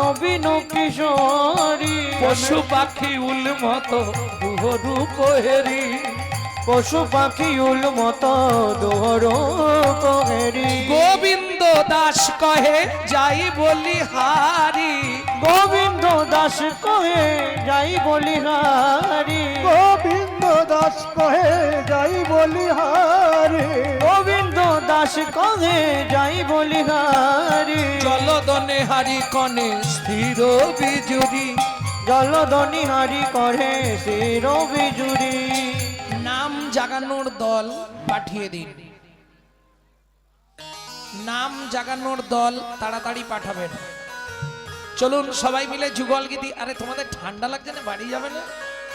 নবীন কিশোরী পশু পাখি উল মতো দুহরু কোহেরি পশু পাখি উল মতো দোহরো কোহেরি গোবিন্দ দাস কহে যাই বলি হারি গোবিন্দ দাস কহে যাই বলিহারি গোবিন্দ দাস কহে যাই বলিহারে গোবিন্দ দাস কহে যাই বলিহারি জলদনে হারি কনে স্থির বিজুরি জলদনি হারি করে শির বিজুরি নাম জাগানোর দল পাঠিয়ে দিন নাম জাগানোর দল তাড়াতাড়ি পাঠাবেন চলুন সবাই মিলে যুগল গীতি আরে তোমাদের ঠান্ডা লাগছে না বাড়ি যাবে না